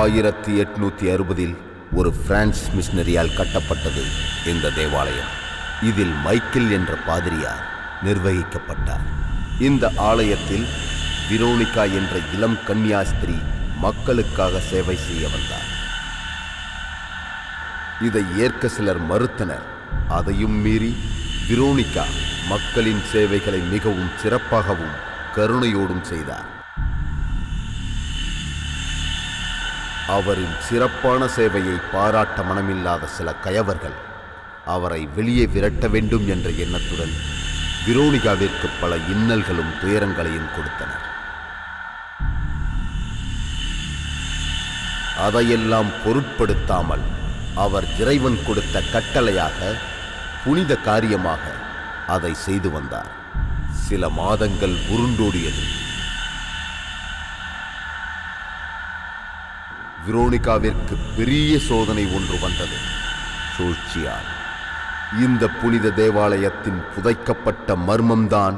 1860 ஒரு பிரான்ஸ் மிஷனரியால் கட்டப்பட்டது இந்த தேவாலயம். இதில் மைக்கேல் என்ற பாதிரியார் நிர்வகிக்கப்பட்டார். இந்த ஆலயத்தில் விரோனிகா என்ற இளம் கன்னியாஸ்திரி மக்களுக்காக சேவை செய்ய வந்தார். இதை ஏற்க சிலர் மறுத்தனர். அதையும் மீறி விரோனிகா மக்களின் சேவைகளை மிகவும் சிறப்பாகவும் கருணையோடும் செய்தார். அவரின் சிறப்பான சேவையை பாராட்ட மனமில்லாத சில கயவர்கள் அவரை வெளியே விரட்ட வேண்டும் என்ற எண்ணத்துடன் விரோனிகாவிற்கு பல இன்னல்களும் துயரங்களையும் கொடுத்தனர். அதையெல்லாம் பொருட்படுத்தாமல் அவர் இறைவன் கொடுத்த கட்டளையாக, புனித காரியமாக அதை செய்து வந்தார். சில மாதங்கள் உருண்டோடியது. விரோனிகாவிற்கு பெரிய சோதனை ஒன்று வந்தது, சூழ்ச்சியால். இந்த புனித தேவாலயத்தின் புதைக்கப்பட்ட மர்மம்தான்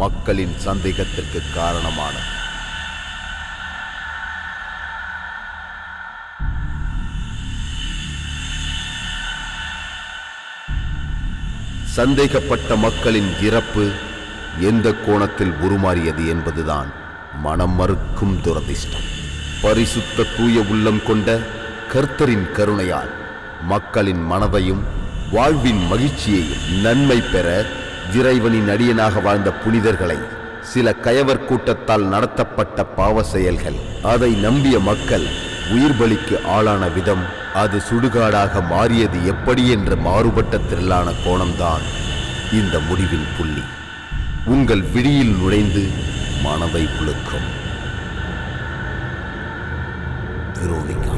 மக்களின் சந்தேகத்திற்கு காரணமானது. சந்தேகப்பட்ட மக்களின் இறப்பு எந்த கோணத்தில் உருமாறியது என்பதுதான் மனம் மறுக்கும் துரதிர்ஷ்டம். பரிசுத்த தூய உள்ளம் கொண்ட கர்த்தரின் கருணையால் மக்களின் மனதையும் வாழ்வின் மகிழ்ச்சியையும் நன்மை பெற இறைவனின் அடியனாக வாழ்ந்த புனிதர்களை சில கயவர் கூட்டத்தால் நடத்தப்பட்ட பாவ செயல்கள், அதை நம்பிய மக்கள் உயிர்பலிக்கு ஆளான விதம், அது சுடுகாடாக மாறியது எப்படி என்ற மாறுபட்ட திரளான கோணம்தான் இந்த முடிவின் புள்ளி. உங்கள் விழியில் நுழைந்து மனதை புழுக்கும். விரோனிகா.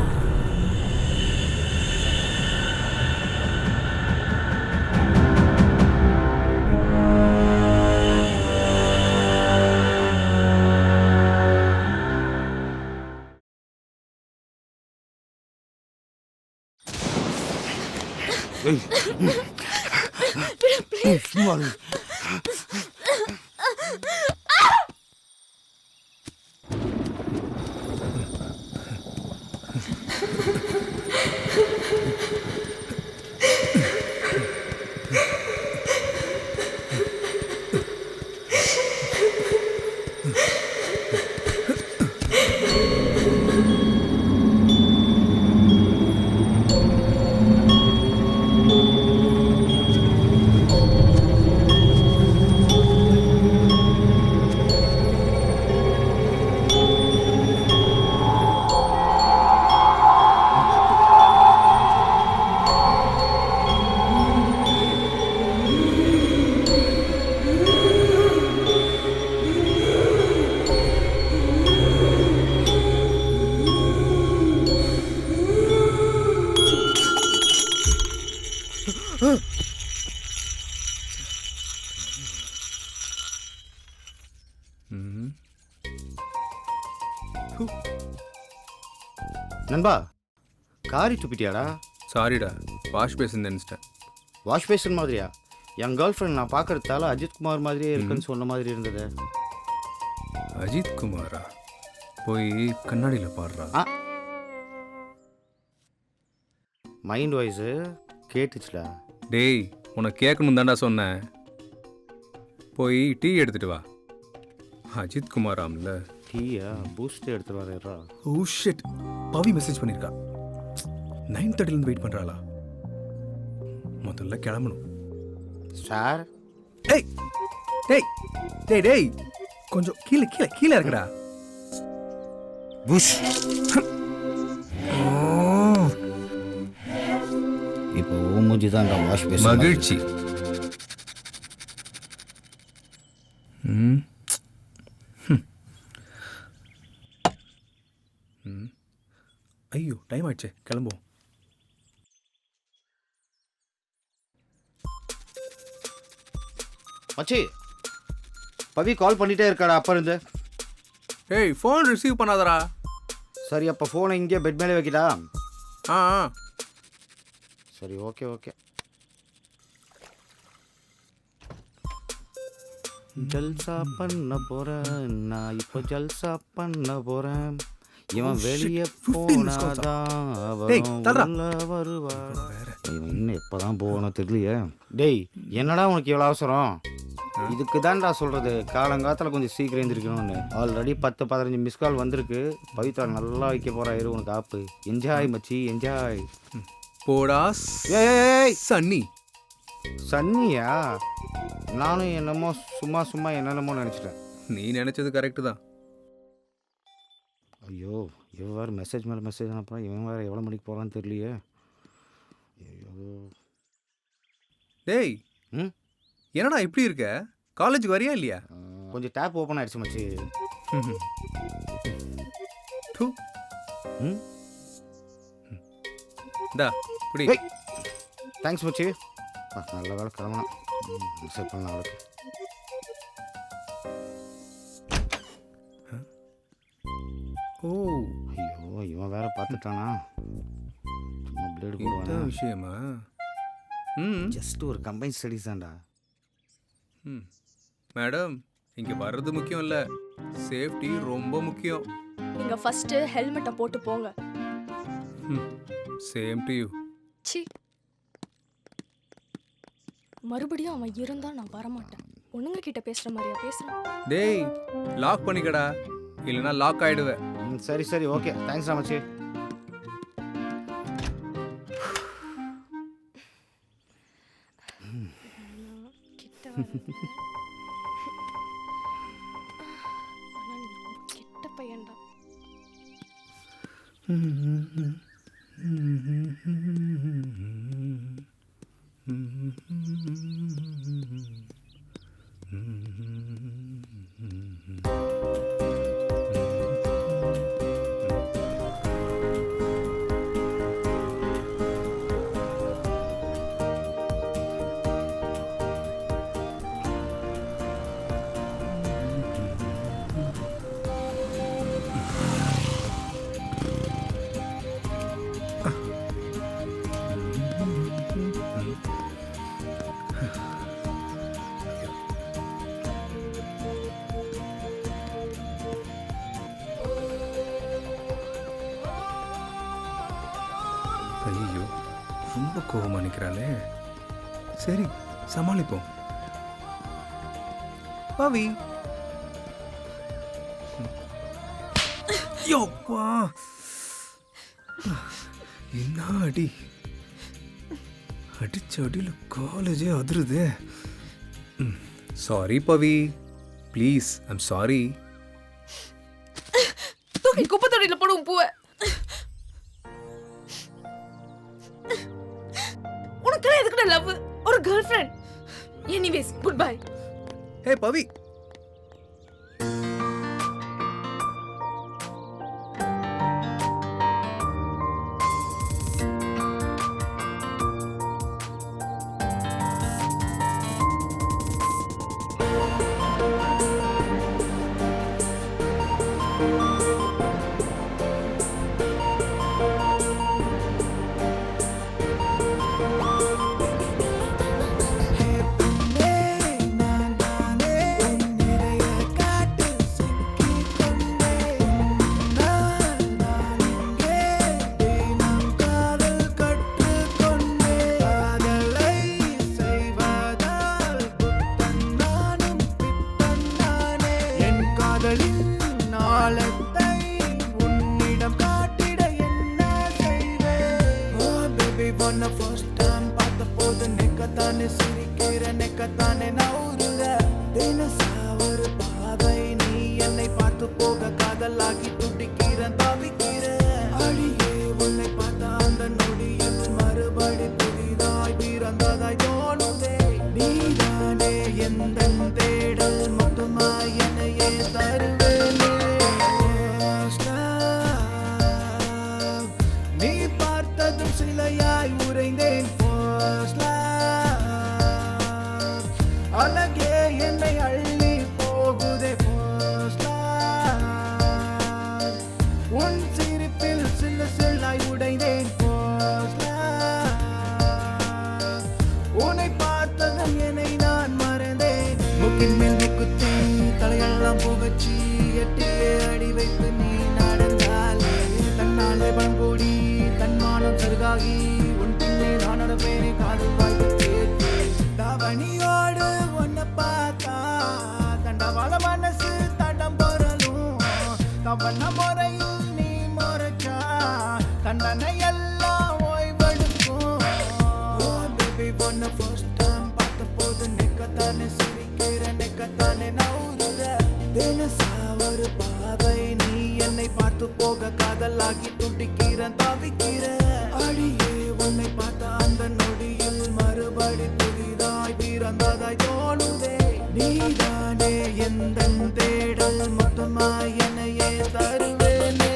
நண்பா, காரி துப்பிட்டியாடா? சாரிடா, வாஷ் பேசன் நினைச்சிட்டேன். வாஷ் பேசன் மாதிரியா? என் கேர்ள் ஃப்ரெண்ட் நான் பார்க்கறதால அஜித் குமார் மாதிரியே இருக்குன்னு சொன்ன மாதிரி இருந்தது. அஜித் குமாரா? போய் கண்ணாடியில் பாடுறா. மைண்ட் வாய்ஸு கேட்டுச்சுடா. டேய், உனக்கு கேட்கணும் தாண்டா சொன்னேன். போய் டீ எடுத்துட்டு வா. அஜித் குமாராம்ல. டீயா? பூஸ்ட் எடுத்து வரேறா. ஓ ஷிட், பவி மெசேஜ் பண்ணியிருக்கா. 9:30 வெயிட் பண்ணுறாளா? முதல்ல கிளம்பணும். சார். டேய் டேய் டேய் டேய் கொஞ்சம் கீழே கீழே கீழே இருக்குடா. புஷ். இப்போ மூஞ்சி தான் வாஷ் பேசன். மகிழ்ச்சி. ஐயோ, டைம் ஆயிடுச்சு, கிளம்புவோம். மச்சி, பவி கால் பண்ணிட்டே இருக்காடா அப்பா இருந்து. ஏய், ஃபோன் ரிசீவ் பண்ணாதடா. சரி, அப்போ ஃபோனை இங்கே பெட் மேலே வைக்கிட்டா? ஆ சரி, ஓகே ஓகே. ஜல்சா பண்ண போறேன் நான், இப்போ ஜல்சா பண்ண போறேன். இவன் வெளியே 15 missed calls ஆ? போனாதான் டேய், தள்ளுடா. உள்ள வருவா. இவன் இன்னும் எப்பதான் போகணும் தெரியலையே. டேய் என்னடா உனக்கு இவ்வளோ அவசரம்? இதுக்கு தான்டா சொல்றது காலங்காத்தில் கொஞ்சம் சீக்கிரம் எழுந்திருக்கணும்னு. ஆல்ரெடி 10-15 மிஸ் கால் வந்திருக்கு. பவித்ரா நல்லா வைக்க போறா. இரு உனக்கு ஆப்பு. என்ஜாய் மச்சி என்ஜாய். போடா ஏய் சன்னி. சன்னியா? நானும் என்னமோ சும்மா சும்மா என்னென்னமோ நினச்சிட்டேன். நீ நினைச்சது கரெக்டு தான். ஐயோ இவன் வேறு மெசேஜ் மேலே மெசேஜ் அனுப்புறான். இவன் வேறு எவ்வளோ மணிக்கு போகிறான்னு தெரியலையே. ஐயோ. டேய் ம் என்னடா இப்படி இருக்க? காலேஜுக்கு வரியா இல்லையா? கொஞ்சம் டேப் ஓப்பன் ஆயிடுச்சு மச்சி. தூ. ம் இந்தா புடி. தேங்க்ஸ் மச்சி. நல்ல வேலை கிளம்பலாம். மெசேஜ் பண்ணலாம் அவளுக்கு. ஓ ஐயோ இவன் வேற பார்த்துட்டானா? சும்மா பிளேடு இதான் போடுவானா? விஷயமா? ம் ஜஸ்ட் ஒரு கம்பைன் ஸ்டடிஸ் தான்டா. ம் மேடம், இங்கே வர்றது முக்கியம் இல்லை, சேஃப்டி ரொம்ப முக்கியம். நீங்க ஃபர்ஸ்ட் ஹெல்மெட்டை போட்டு போங்க. Same to you. சி மறுபடியும் அவன் இருந்தா நான் வரமாட்டேன். பொண்ணுங்க கிட்ட பேசுற மாதிரியா பேசுறான்? டேய் லாக் பண்ணிக்கடா, இல்லைன்னா லாக் ஆயிடுவேன். சரி சரி ஓகே தேங்க்ஸ் மச்சி. கிட்ட வரல. ஆனா நீ ரொம்ப கெட்ட பையன்டா. ஐயோ ரொம்ப கோபமா நிற்கிறாளே. சரி சமாளிப்போம். பவி. யோப்பா என்ன அடி! அடிச்ச அடியில் காலேஜே அதிருதே. Sorry Pavi, please I'm sorry. தூக்கி குப்பை தொட்டியில போடுவோம் பூவை. உனக்கெல்லாம் எதுக்குடா லவ்? ஒரு girlfriend. Anyways good bye. Hey Pavi. தலையெல்லாம் புகச்சி எட்டியே அடி வைத்து நீ நடந்தால் அவன முறையில் நீ முறைச்சா தண்டனை எல்லாம் ஓய்வெடுக்கும். பேபி ஒன்ன ஃபர்ஸ்ட் டைம் பார்த்த போது நெக்கத்தானே சிரிக்கிற நெக்கத்தானே நவுறுற. தினசா ஒரு பாவை நீ என்னை பார்த்து போக காதலாகி துடிக்கிற தவிக்கிற. அடியே உன்னை பார்த்த அந்த நொடியில் மறுபடி புதிதாய் பிறந்ததாய் தோணுதே. நீதானே எந்த தேடல் மொத்தமாய் என்னையே தருவேனே.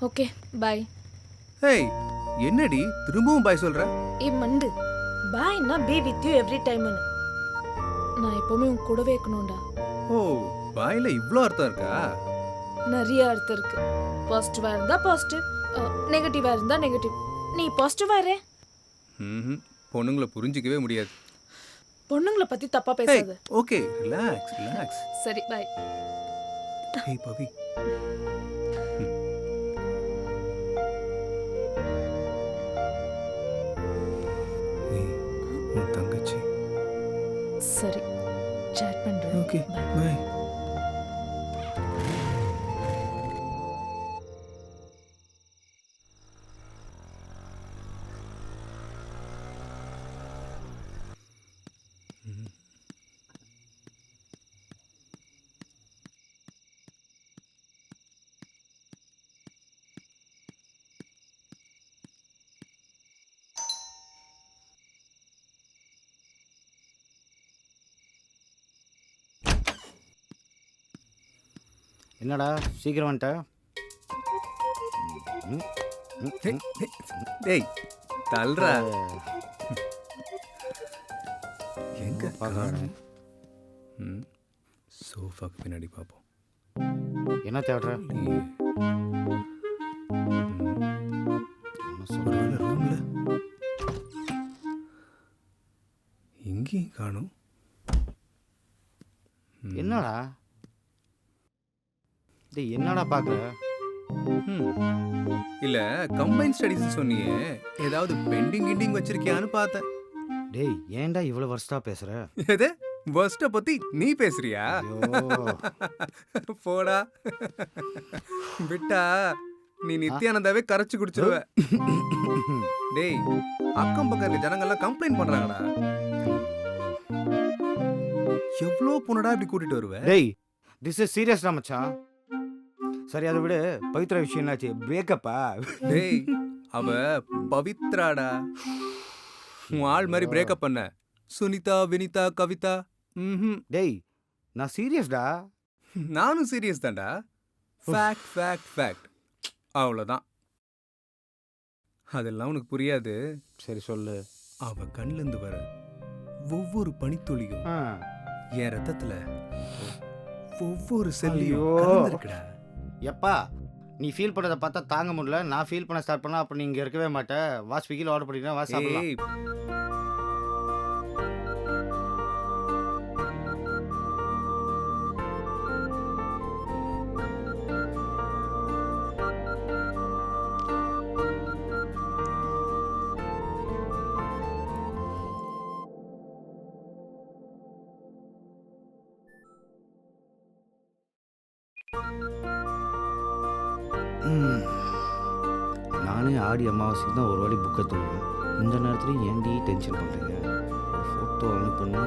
Okay bye. ஏய் என்னடி திரும்பவும் பாய் சொல்ற? ஏ மண்டு, பாய்னா be with you every time. நான் எப்பவுமே உன் கூடவே இருக்கணும்டா. ஓ பாய்ல இவ்ளோ அர்த்தம் இருக்கா? நிறைய அர்த்தம் இருக்கு. பாசிட்டிவா இருந்தா பாசிட்டிவ், நெகட்டிவா இருந்தா நெகட்டிவ். நீ பாசிட்டிவா இரு. பொண்ணுங்களை புரிஞ்சிக்கவே முடியாது. பொண்ணுங்களை பத்தி தப்பா பேசாத. Okay relax relax. சரி பாய். ஹே பவி. உன் தங்கச்சி. சரி chat பண்றேன். Okay bye. என்னடா சீக்கிரம் வந்துட்ட? டேய் தல்றா. எங்க பார்க்கறேன். சோஃபாக்கு பின்னாடி பார்ப்போம். என்ன தேடுற? ஒருவேளை ரூம்ல இங்கேயும் காணும். என்னடா டேய் என்னடா பார்க்குற? இல்ல கம்பைன் ஸ்டடீஸ் சொன்னியே, ஏதாவது பெண்டிங் கிண்டிங் வச்சிருக்கியான்னு பார்த்தேன். டேய் ஏன்டா இவ்வளோ வருஷத்தா பேசுற? எது வர்ஸ்ட பத்தி நீ பேசுறியா? போடா விட்டா நீ நித்யானந்தாவே கரைச்சு குடிச்சிருவ. டேய் அக்கம் பக்கம் இருக்க ஜனங்கள்லாம் கம்ப்ளைண்ட் பண்றாங்கடா. எவ்வளோ பொண்ணடா இப்படி கூட்டிட்டு வருவ? டேய் திஸ் இஸ் சீரியஸ்டா மச்சான். சரி அதை விட பவித்ரா விஷயம் என்னாச்சு? பிரேக்கப்பா? டேய் அவ பவித்ராடா. உன் ஆள் மாதிரி பிரேக்கப் பண்ண. சுனிதா வினிதா கவிதா. டேய் நான் சீரியஸ்டா. நானும் சீரியஸ் தான்டா. ஃபேக்ட் ஃபேக்ட் ஃபேக்ட் அவ்வளோதான். அதெல்லாம் உனக்கு புரியாது. சரி சொல்லு. அவ கண்ணிலேருந்து வர ஒவ்வொரு பனித்துளியும் என் ரத்தத்துல ஒவ்வொரு செல்லையும் கலந்துருக்குடா. எப்பா நீ ஃபீல் பண்ணதை பார்த்தா தாங்க முடியல. நான் ஃபீல் பண்ண ஸ்டார்ட் பண்ணா அப்போ நீ இங்கே இருக்கவே மாட்டேன். வா ஸ்விக்கியில் ஆர்டர் பண்ணிக்கலாம், வா சாப்பிடலாம். ஏய் நானே ஆடி அமாவாசைக்கு தான் ஒரு வாட்டி புக்கை தருவேன். இந்த நேரத்துலையும் ஏன்டி டென்ஷன் பண்ணுறீங்க? ஒரு ஃபோட்டோ அனுப்புனா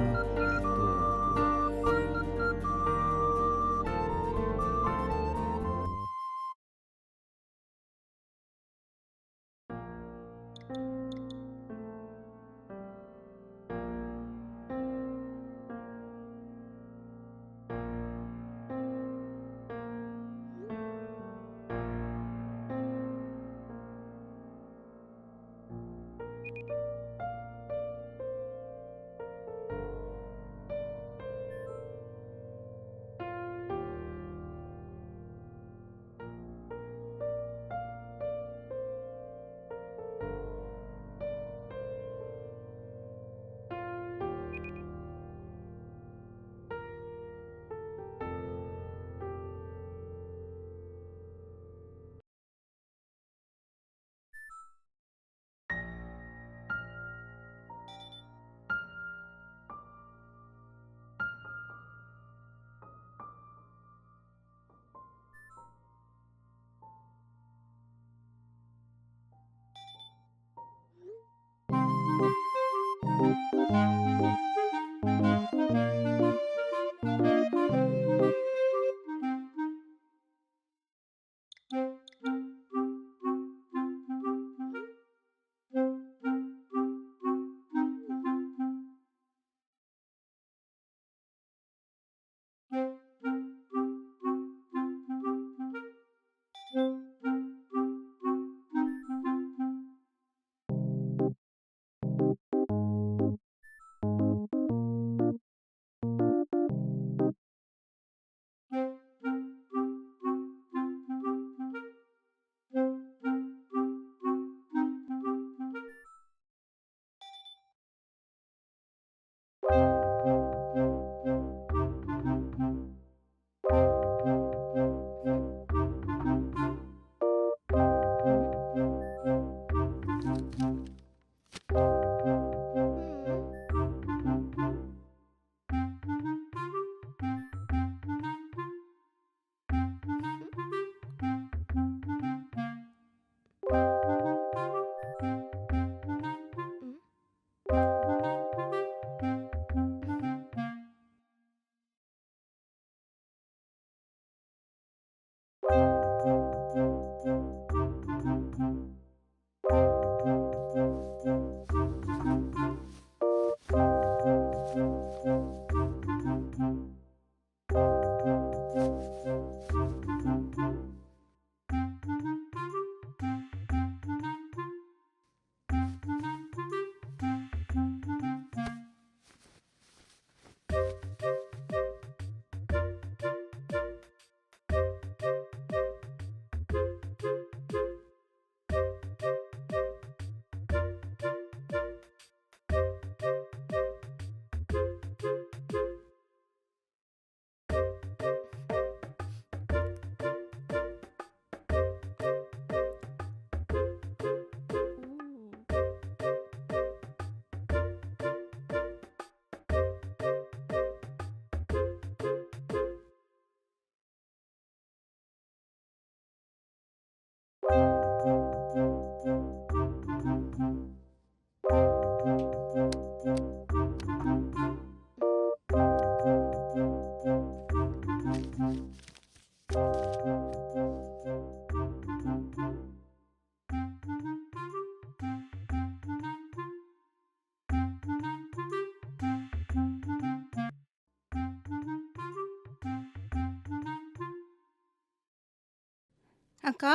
அக்கா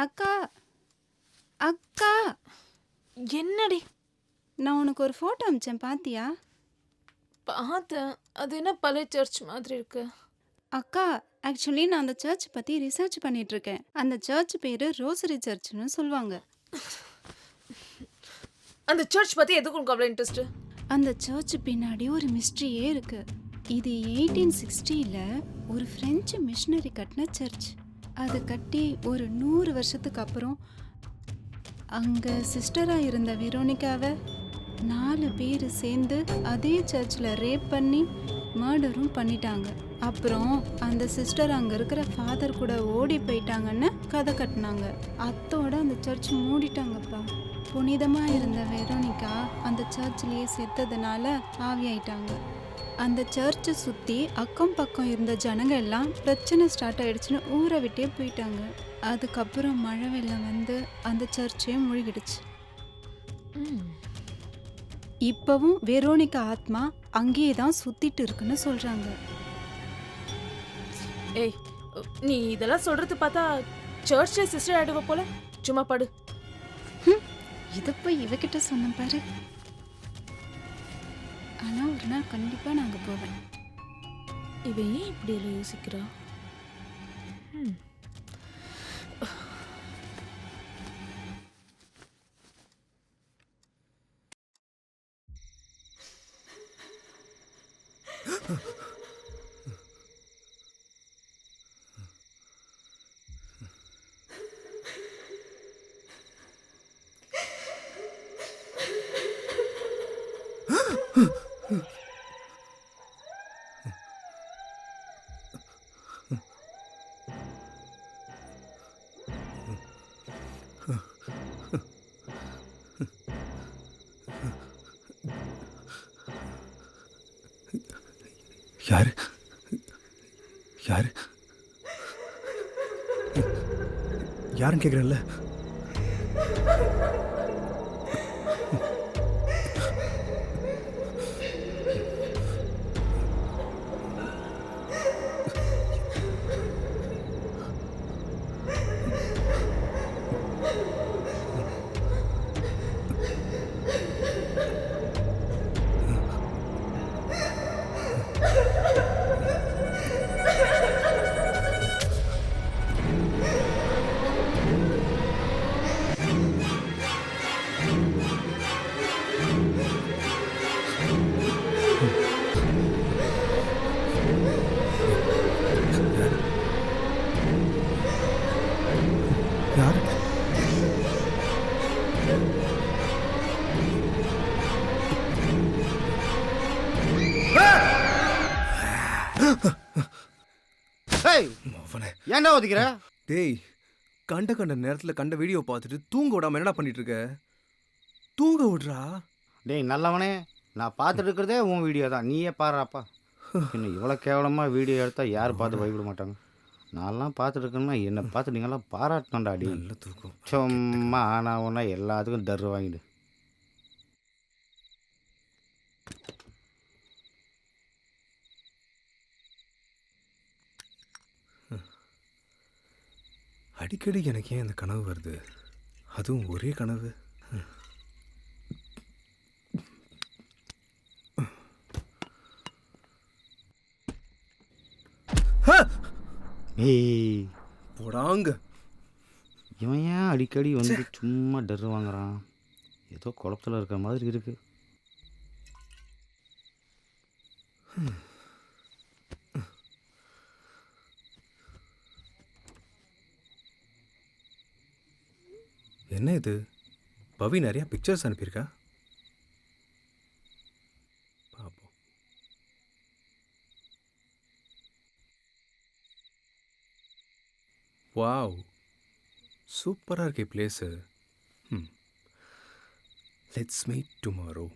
அக்கா அக்கா என்னடி? நான் உனக்கு ஒரு ஃபோட்டோ அனுப்பிச்சேன் பாத்தியா? பார்த்தேன். அது என்ன பழைய சர்ச் மாதிரி இருக்கு? அக்கா ஆக்சுவலி நான் அந்த சர்ச் பற்றி ரிசர்ச் பண்ணிட்டு இருக்கேன். அந்த சர்ச் பேர் ரோசரி சர்ச்னு சொல்லுவாங்க. அந்த சர்ச் பத்தி எதுக்கு உனக்கு அவ்வளோ இன்ட்ரெஸ்ட்? அந்த சர்ச் பின்னாடி ஒரு மிஸ்ட்ரியே இருக்கு. இது 1860ல் ஒரு பிரெஞ்சு மிஷனரி கட்டின சர்ச். அது கட்டி ஒரு 100 வருஷத்துக்கு அப்புறம் அங்கே சிஸ்டராக இருந்த வெரோனிகாவை 4 பேர் சேர்ந்து அதே சர்ச்சில் ரேப் பண்ணி மர்டரும் பண்ணிட்டாங்க. அப்புறம் அந்த சிஸ்டர் அங்கே இருக்கிற ஃபாதர் கூட ஓடி போயிட்டாங்கன்னு கதை கட்டினாங்க. அத்தோட அந்த சர்ச் மூடிட்டாங்கப்பா. புனிதமாக இருந்த வெரோனிகா அந்த சர்ச்லேயே செத்ததுனால ஆவியாயிட்டாங்க. அந்த சர்ச்சை சுற்றி அக்கம் பக்கம் இருந்த ஜனங்க எல்லாம் பிரச்சனை ஸ்டார்ட் ஆயிடுச்சுன்னு ஊரை விட்டே போயிட்டாங்க. அதுக்கப்புறம் மழை வெள்ளம் வந்து அந்த சர்ச்சே மூழ்கிடுச்சு. இப்பவும் வெரோனிகா ஆத்மா அங்கேயே தான் சுத்திட்டு இருக்குன்னு சொல்றாங்க. ஏய், நீ இதெல்லாம் சொல்றது பார்த்தா சர்ச்ல சிஸ்டர் ஆயிடுவ போல. சும்மா படு. இதை போய் இவகிட்ட சொன்ன பாரு. ஆனால் ஒரு நாள் கண்டிப்பாக நாங்கள் போவேன். இவ ஏன் இப்படி எல்லாம் யோசிக்கிறா? யாரு யாரு யாருன்னு கேட்குறேன்ல. யாரு? ஏன்டா ஒதுக்கிற? டேய், கண்ட நேரத்தில் கண்ட வீடியோ பார்த்துட்டு தூங்க விடாம என்னடா பண்ணிட்டு இருக்க? தூங்க விடுறா. டேய் நல்லவனே, நான் பார்த்துட்டு இருக்கிறதே உன் வீடியோ தான். நீயே பாடுறாப்பா. இன்னும் இவ்வளோ கேவலமாக வீடியோ எடுத்தால் யார் பார்த்து பயப்பட மாட்டாங்க. நான்லாம் பார்த்துட்டு இருக்கேன்னா என்னை பார்த்து நீங்கள்லாம் பாராட்டணும்டா. அடி நல்ல தூக்கம். சும்மா ஆனால் ஒன்றா எல்லாத்துக்கும் தர்ரு வாங்கிடு. அடிக்கடி எனக்கு ஏன் இந்த கனவு வருது? அதுவும் ஒரே கனவு. ஏய் போடாங்க. இவன் ஏன் அடிக்கடி வந்து சும்மா டர்ரு வாங்குறான்? ஏதோ குழப்பத்தில் இருக்கிற மாதிரி இருக்கு. என்ன இது? பவி நிறைய பிக்சர்ஸ் அனுப்பியிருக்கா. பாப்போம். வாவ், சூப்பராக இருக்கே பிளேஸு. Let's meet tomorrow.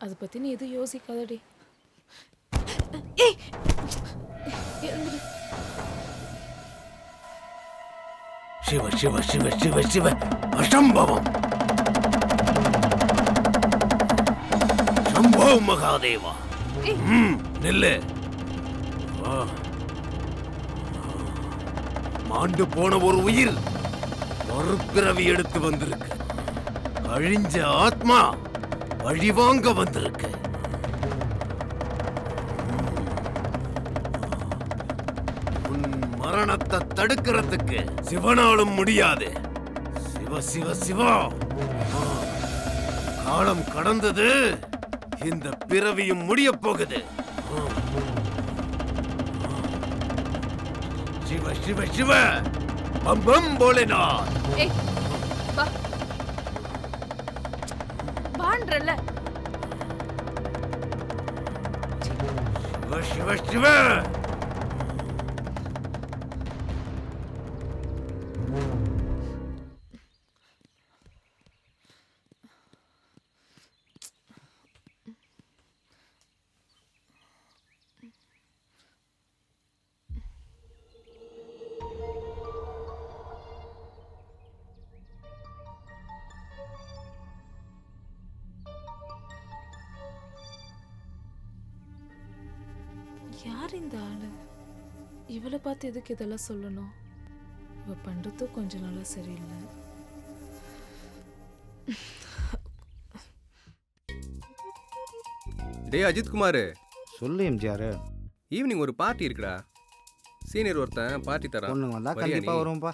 அதை பற்றி நீ எதுவும் யோசிக்காதடி. ஏய், எழுந்துடு. சிவ சிவ சிவ சிவ சிவ அசம்பவம். மகாதேவா. ஏய். நில்லு. மாண்டு போன ஒரு உயிர் மறுபிறவி எடுத்து வந்திருக்கு. அழிஞ்ச ஆத்மா வழிவாங்க வந்திருக்கு. உன் மரணத்தை தடுக்கிறதுக்கு சிவனாலும் முடியாது. சிவ சிவ சிவா. காலம் கடந்தது, இந்த பிறவியும் முடிய போகுது. சிவ சிவ சிவ பம் பம் போலேநாத். ஏய் வா வான்றல. சிவ சிவ சிவ. யார் இந்த ஆளு? இவளை பார்த்து எதுக்கு இதெல்லாம் சொல்லணும்? இவ பண்றதும் கொஞ்ச நாளா சரியில்லை. டேய் அஜித்குமார், சொல்லு எம்ஜிஆர். ஈவினிங் ஒரு பார்ட்டி இருக்குடா. சீனியர் ஒருத்தன் பார்ட்டி தரான். பொண்ணுங்க வந்தா வரியா கண்டிப்பா நீ? வருவோம்ப்பா.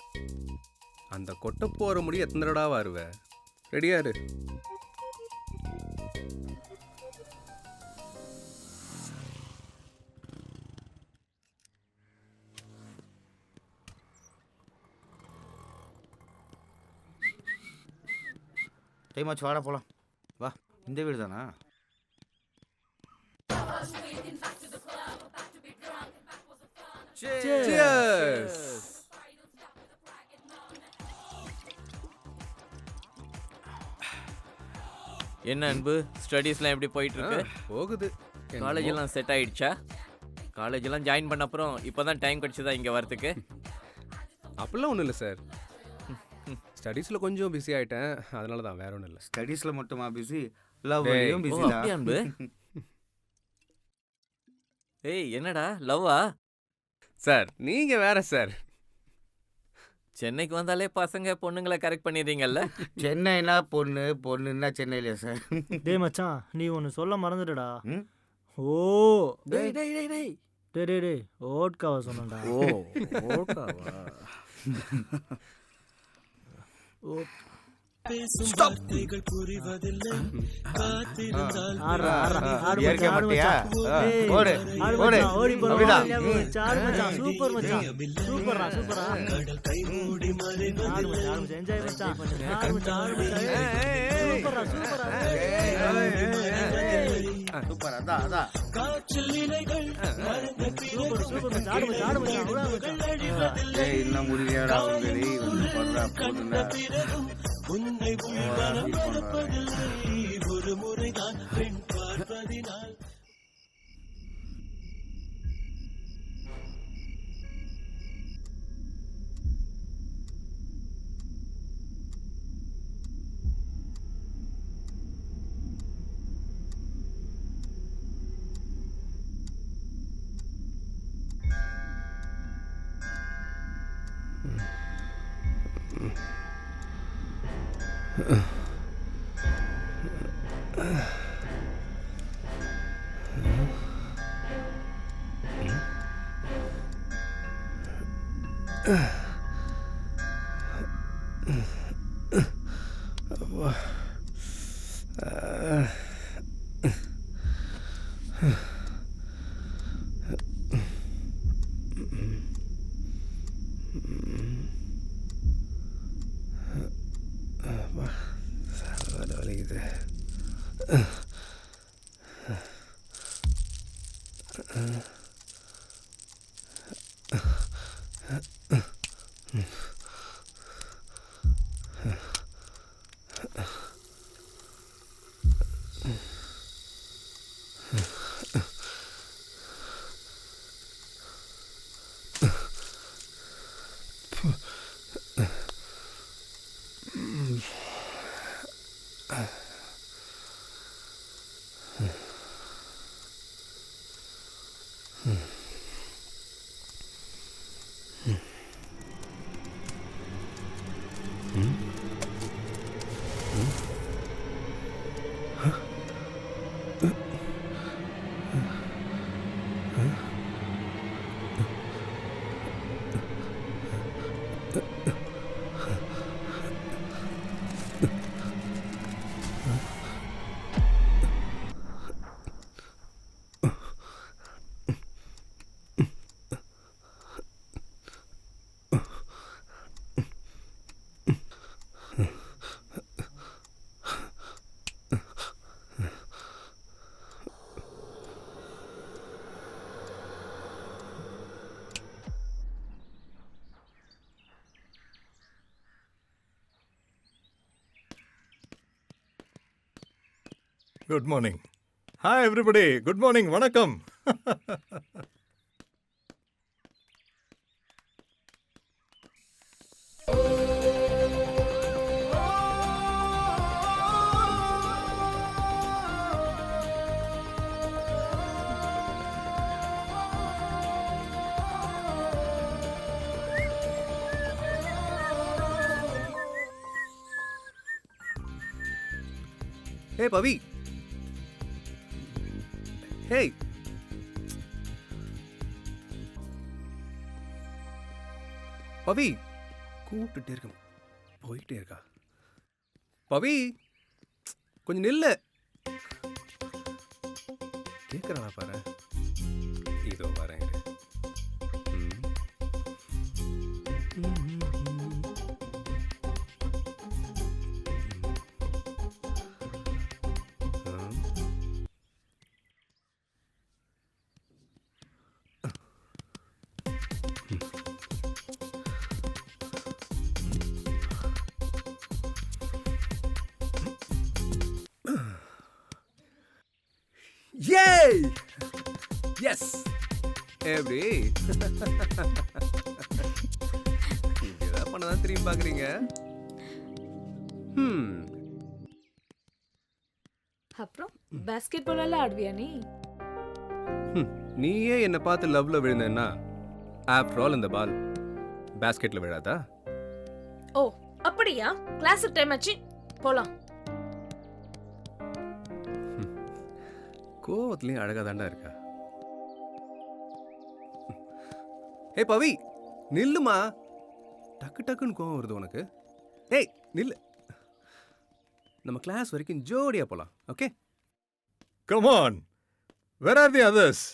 அந்த கொட்டை போகிற முடி எத்தனை தடவை வருவ? ரெடியாரு? டைமாச்சு, வாடா போலாம். வா, இந்த வீடு தானா? Cheers. என்ன அன்பு, ஸ்டடீஸ்லாம் எப்படி போயிட்டு இருக்கு? போகுது. காலேஜ் எல்லாம் செட் ஆயிடுச்சா? காலேஜ் எல்லாம் ஜாயின் பண்ண அப்புறம் இப்போதான் டைம் கிடைச்சதா இங்க வரதுக்கு? அப்படிலாம் ஒன்றும் இல்லை சார். ஸ்டடீஸில் கொஞ்சம் பிஸி ஆகிட்டேன், அதனால தான், வேற ஒன்றும் இல்லை. ஸ்டடீஸ்ல மட்டுமா பிஸி? லவ்லையும் ஓ, பிஸி அப்படியா அன்பு? ஏய் என்னடா லவ்வா? சார் நீங்கள் வேற சார். சென்னைக்கு வந்தாலே பசங்க பொண்ணுங்களை கரெக்ட் பண்ணிடுறீங்கல்ல? சென்னைனா பொண்ணு, பொண்ணுன்னா சென்னையில சார். டேய் மச்சான், நீ ஒன்று சொல்ல மறந்துடுடா. ம்? ஓ டேய் டேய் டேய் டேய் டேய் டேய் டேய் ஓட்காவா சொன்னடா. ஓ ஓட்டாவா? ஆடுறா ஆடுறா ஆடு ஏற்க மச்சான், ஆடு மாட்டியா? மச்சான். ஏய், ஓடு, ஆடு ஓடு. மச்சான், ஓடி போடா, அப்படிதான். ஓடி மச்சான், ஆடு மச்சான், சூப்பர் மச்சான், சூப்பர்ரா சூப்பரா. ஆடு மச்சான், ஆடு மச்சான், என்ஜாய் மச்சான், ஆடு மச்சான், ஆடு மச்சான், சூப்பர்ரா சூப்பரா. சூப்பர், அதான் அதான். சூப்பர் சூப்பர் மச்சான், ஆடு மச்சான், ஆடு மச்சான், அவ்வளோ மச்சான். ஏய், இன்னும் முடியலடா உங்கடி வந்து பண்றா போடுடா. வலிக்குது. Good morning. Hi everybody, good morning, வணக்கம். ஹே பவி, ஹே பவி, கூப்பிட்டுட்டே இருக்க போயிட்டே இருக்கா. பவி கொஞ்சம் நில்லு. கேட்குறானா பாரு. இதோ வரேன். Yay! Yes! எப்படி இதெல்லாம் பண்ணதான் திரும்பி பார்க்குறீங்க. அப்புறம் பாஸ்கெட் பால் எல்லாம் ஆடுவியா நீ? நீயே என்னை பார்த்து லவ்ல விழுந்தேன்னா ஆஃப்டர் ஆல் இந்த பால் பேஸ்கெட்ல விழாதா? ஓ அப்படியா? கிளாஸுக்கு டைம் ஆச்சு, போலாம். கோவத்துலயும் அழகா தாண்டா இருக்கா. ஏய் பவி நில்லுமா. டக்கு டக்குன்னு கோவம் வருது உனக்கு. ஏய் நில்லு. நம்ம கிளாஸ் வரைக்கும் ஜோடியா போலாம். Okay come on. Where are the others?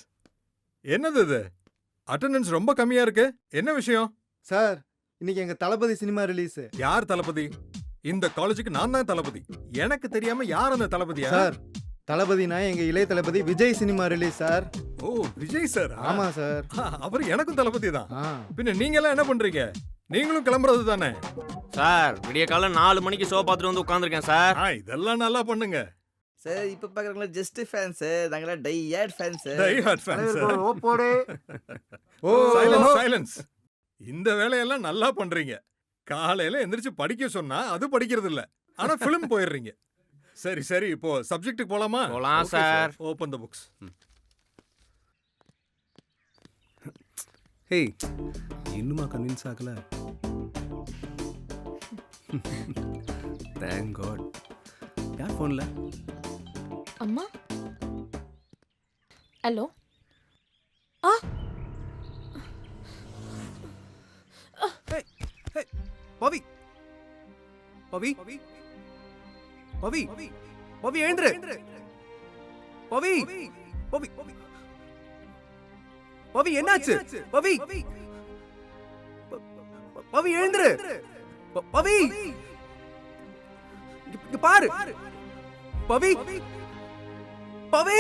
என்னது இது? அட்டெண்டன்ஸ் ரொம்ப கம்மியா இருக்கு. என்ன விஷயம்? சார், இன்னைக்கு எங்க தளபதி சினிமா ரிலீஸ். யார் தளபதி? இந்த காலேஜுக்கு நான் தான் தளபதி. எனக்கு தெரியாம யார் அந்த தளபதியா? சார், தளபதினா எங்க இளைய தளபதி விஜய் சினிமா ரிலீஸ் சார். ஓ விஜய் சார். ஆமா சார். அவர் எனக்கும் தளபதி தான். பின்ன நீங்க எல்லாம் என்ன பண்றீங்க? நீங்களும் கிளம்புறது தானே? சார் விடிய காலம் 4 மணிக்கு ஷோ பார்த்துட்டு வந்து உட்காந்துருக்கேன் சார். இதெல்லாம் நல்லா பண்ணுங்க சார். இப்ப பாக்குறவங்கள ஜஸ்ட் ஃபேன்ஸ், நாங்களா die hard fans. Die hard fans. ஓப்போடே. Oh silence silence. இந்த வேலையெல்லாம் நல்லா பண்றீங்க. காலையில எந்திரிச்சு படிக்க சொன்னா அது படிக்கிறது இல்ல, ஆனா ஃபிலிம் போயிடுறீங்க. சரி சரி, இப்போ சப்ஜெக்ட்டுக்கு போலாமா? போலாம் sir. Open the books. Hey இன்னுமா கன்வின்ஸ் ஆகல? Thank God. யார் ஃபோன்ல? அம்மா. ஹலோ. ஆ பவி பவி பவி பவி எழுந்துரு. பவி பவி பவி என்னாச்சு? பவி பவி எழுந்துரு. பவி இங்க பாரு. பவி பவி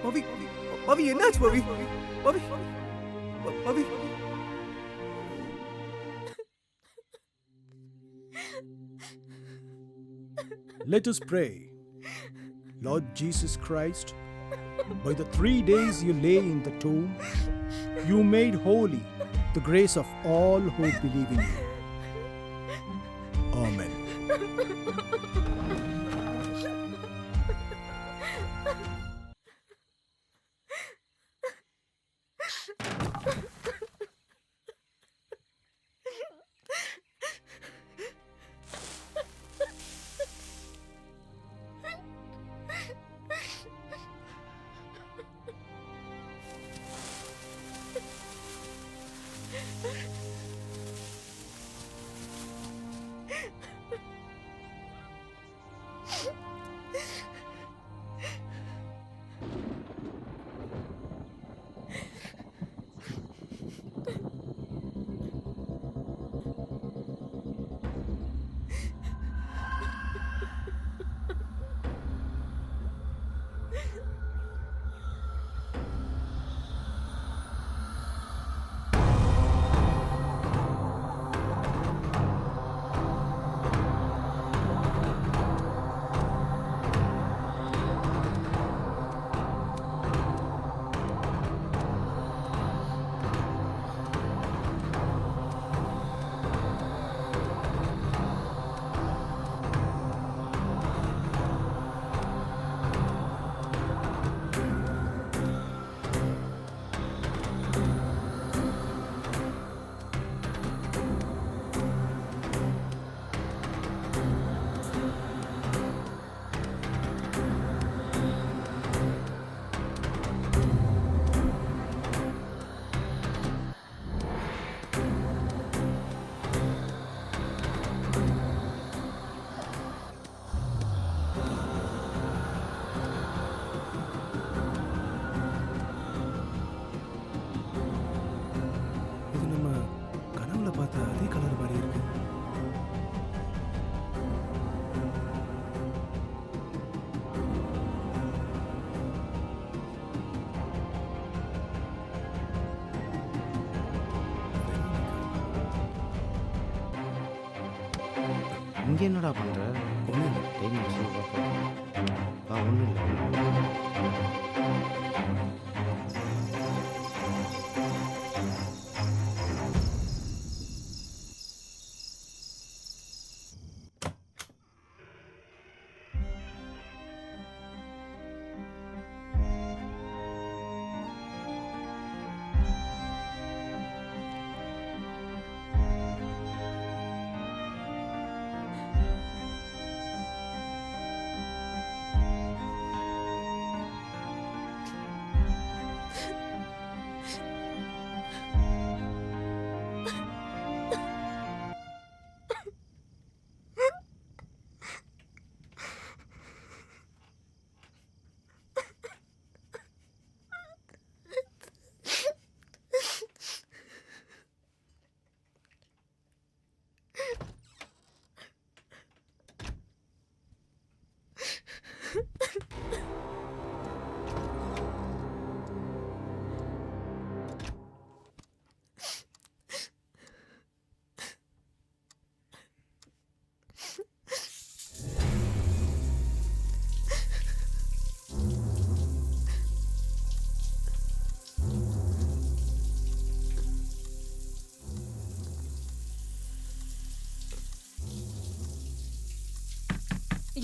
பவி பவி என்னாச்சு? பவி பவி பவி Let us pray. Lord Jesus Christ, by the 3 days you lay in the tomb, you made holy the grace of all who believe in you. Amen. இங்கே என்னடா பண்ணுற? ஒன்றும் இல்லை, டைம் ஆச்சு பார்ப்போம். ஒன்றும் இல்லை.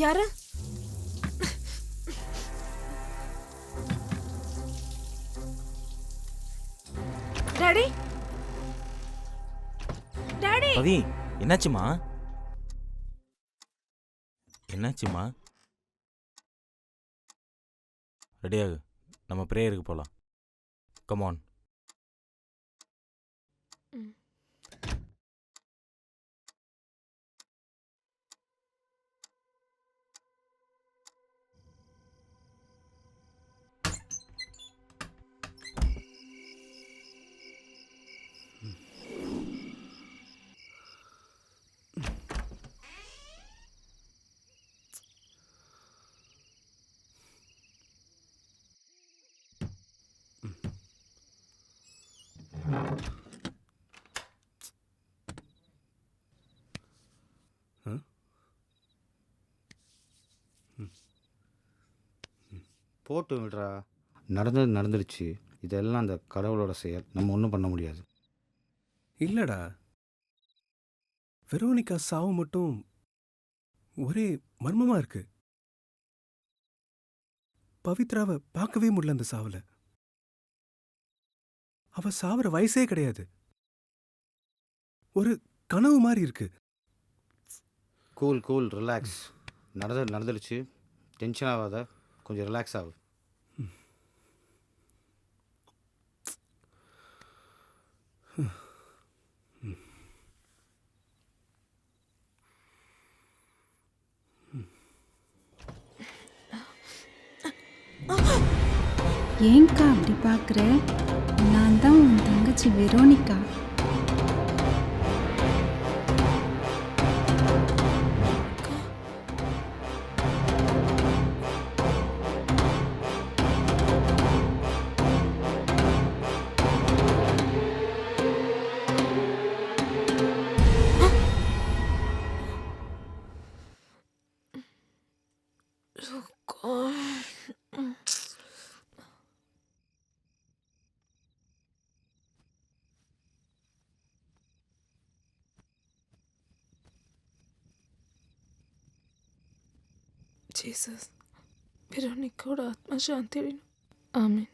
யாரு? Daddy, daddy. பவி, என்னாச்சுமா? என்னாச்சுமா? ரெடியாகு, நம்ம ப்ரேயருக்கு போகலாம். கமான். போட்டு விடுறா. நடந்தது நடந்துடுச்சு. இதெல்லாம் அந்த கடவுளோட செயல். நம்ம ஒன்றும் பண்ண முடியாது. இல்லடா, வெரோனிகா சாவு மட்டும் ஒரே மர்மமா இருக்கு. பவித்ராவை பார்க்கவே முடியல அந்த சாவுல. அவ சாவற வயசே கிடையாது. ஒரு கனவு மாதிரி இருக்கு. Cool cool, relax. நடந்தது நடந்துடுச்சு. டென்ஷன் ஆகாத, கொஞ்சம் ரிலாக்ஸ் ஆகு. ஏன்க்கா அப்படி பார்க்குற? நான் தான் உன் தங்கச்சி வெரோனிகா. ஜீசஸ், வெரோனிக்காவோட ஆத்மா சாந்தி அடையணும். ஆமென்.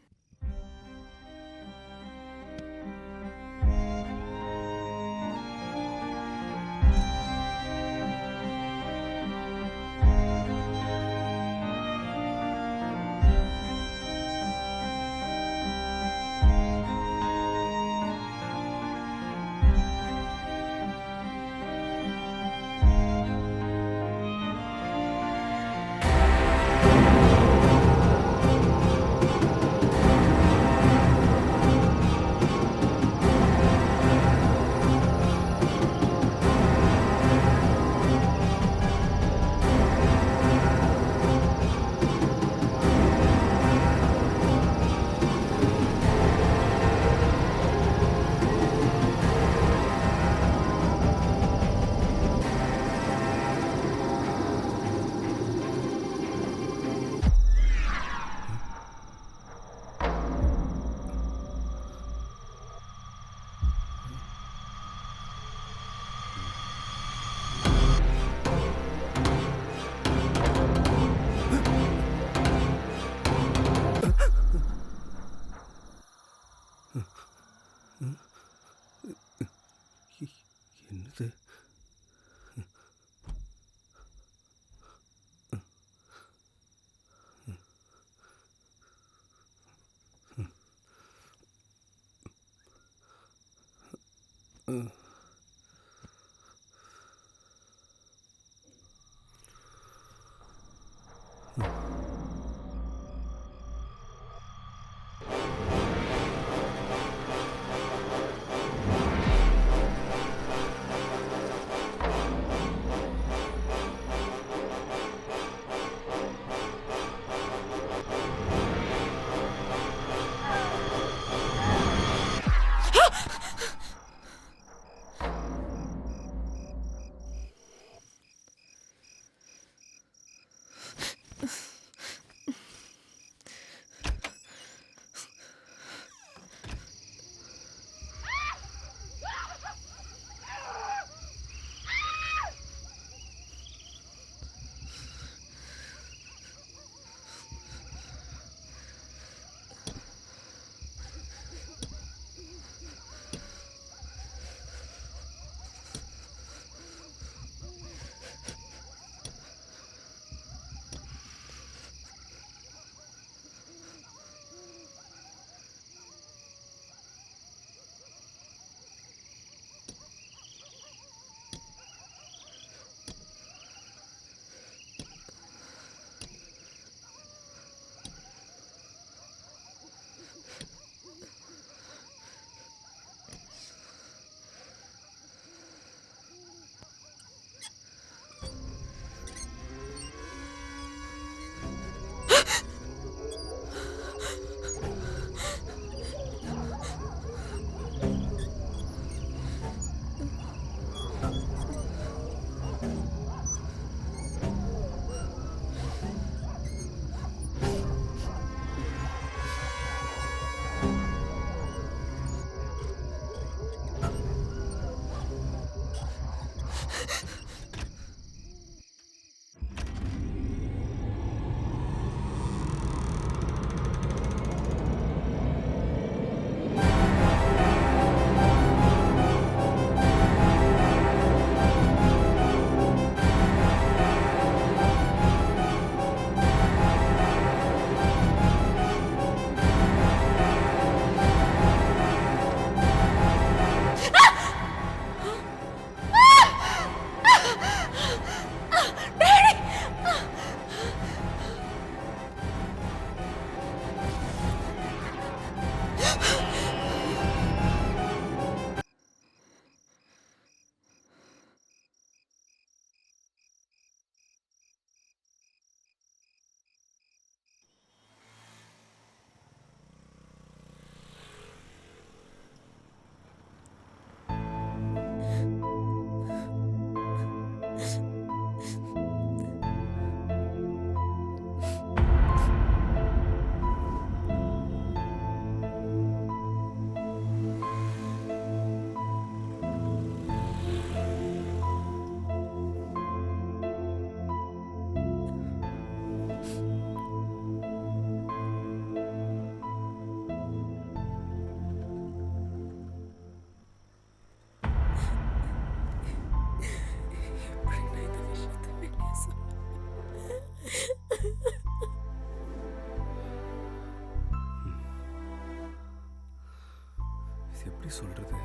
எப்படி சொல்றது?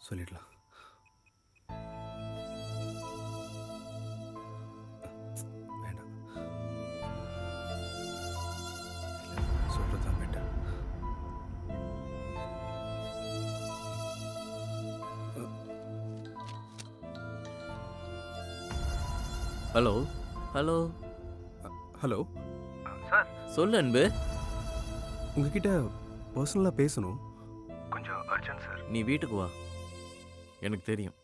சொல்லிடலாம். வேண்டாம், சொல்றதா better. Hello hello hello sir, சொல்லு அன்பு. உங்ககிட்ட பர்சனலாக பேசணும். கொஞ்சம் அர்ஜென்ட் சார். நீ வீட்டுக்கு வா, எனக்கு தெரியும்.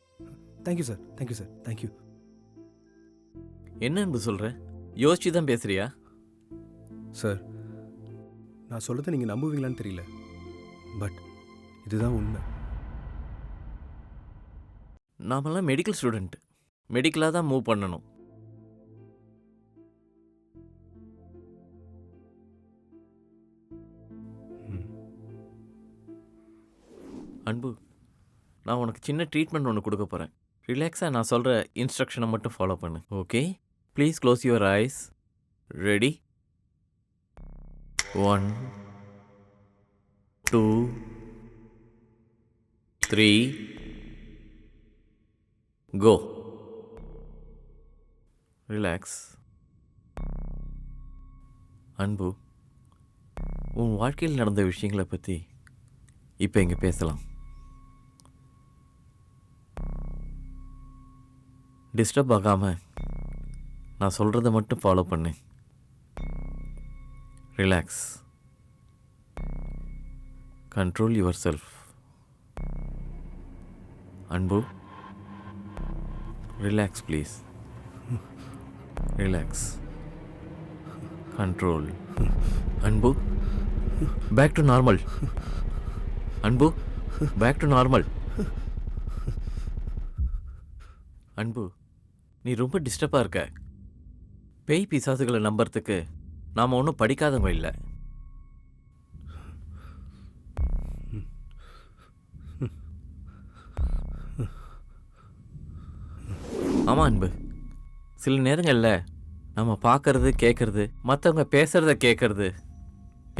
Thank you sir, thank you sir, thank you. என்ன அன்பு சொல்கிற? யோசிச்சு தான் பேசுறியா? சார், நான் சொல்கிறத நீங்கள் நம்புவீங்களான்னு தெரியல, பட் இதுதான் உண்மை. நாமெல்லாம் மெடிக்கல் ஸ்டூடெண்ட், மெடிக்கலாக தான் மூவ் பண்ணணும். அன்பு, நான் உனக்கு சின்ன ட்ரீட்மெண்ட் ஒன்று கொடுக்க போகிறேன். ரிலாக்ஸாக நான் சொல்கிற இன்ஸ்ட்ரக்ஷனை மட்டும் ஃபாலோ பண்ணு. Okay, please close your eyes. Ready? 1 2 3 go. Relax. Anbu, உன் வாழ்க்கையில் நடந்த விஷயங்களை பற்றி இப்போ இங்கே பேசலாம். டிஸ்டர்ப் ஆகாமல் நான் சொல்கிறத மட்டும் ஃபாலோ பண்ணு. ரிலாக்ஸ். Control your self. அன்பு, ரிலாக்ஸ் ப்ளீஸ். ரிலாக்ஸ். கண்ட்ரோல். அன்பு, பேக் டு நார்மல். அன்பு, பேக் டு நார்மல். அன்பு, நீ ரொம்ப டிஸ்டர்பாக இருக்க. பேய் பிசாசுகளை நம்புறதுக்கு நாம் ஒன்றும் படிக்காதவங்க இல்லை. ஆமாம் அன்பு, சில நேரங்களில் நம்ம பார்க்கறது கேட்கறது, மற்றவங்க பேசுகிறத கேட்கறது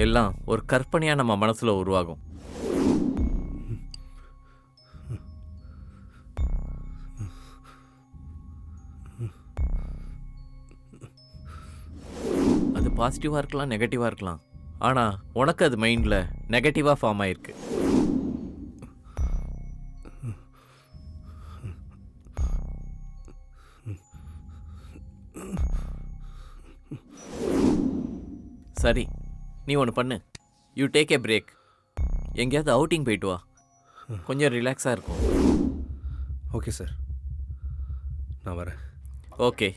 எல்லாம் ஒரு கற்பனையாக நம்ம மனசில் உருவாகும். அது பாசிட்டிவாக இருக்கலாம், நெகட்டிவாக இருக்கலாம். ஆனால் உனக்கு அது மைண்டில் நெகட்டிவாக ஃபார்ம் ஆயிருக்கு. சரி, நீ ஒன்று பண்ணு. You take a break. எங்கேயாவது அவுட்டிங் போயிட்டு வா, கொஞ்சம் ரிலாக்ஸாக இருக்கும். ஓகே சார், நான் வரேன். Okay.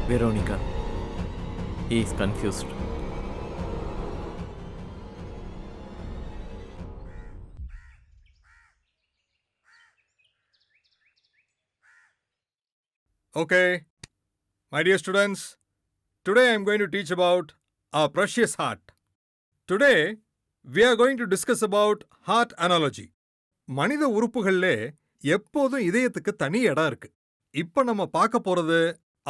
Veronica, he is confused. Okay, my dear students, today I am going to teach about our precious heart. Today, we are going to discuss about heart analogy. மனித உறுப்புகளிலே எப்போதும் இதயத்துக்கு தனி இடம் இருக்கு. இப்போ நம்ம பார்க்க போறது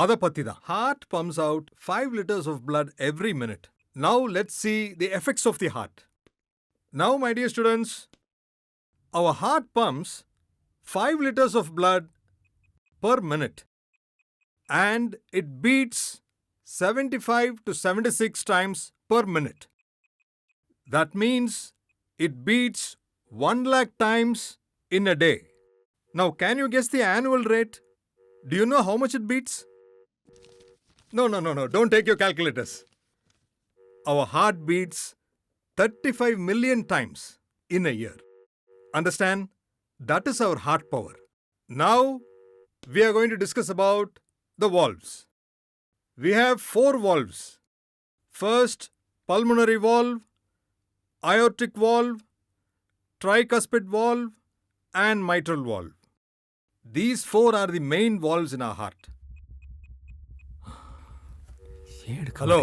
அதை பத்தி தான். Heart pumps out 5 liters of blood every minute. Now let's see the effects of the heart. Now, my dear students, our heart pumps 5 liters of blood per minute. And it beats 75 to 76 times per minute. That means it beats 1 lakh times in a day. Now, can you guess the annual rate? Do you know how much it beats? No. Don't take your calculators. Our heart beats 35 million times in a year. Understand? That is our heart power. Now, we are going to discuss about the valves. We have 4 valves. First, pulmonary valve, aortic valve, tricuspid valve, and mitral valve. These 4 are the main valves in our heart. Hello.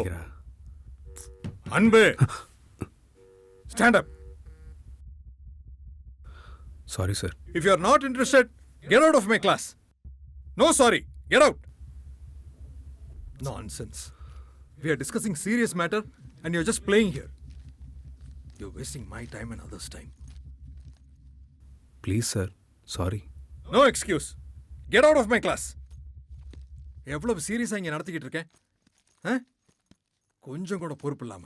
Anbu. Stand up. Sorry, sir. If you are not interested, get out of my class. No, sorry. Get out. Nonsense. We are discussing serious matter and you're just playing here. You're wasting my time and others' time. Please, sir. Sorry. No excuse. Get out of my class. எவ்வளவு சீரியஸாக இங்கே நடத்திக்கிட்டு இருக்கேன்? கொஞ்சம் கூட பொறுப்பு இல்லாம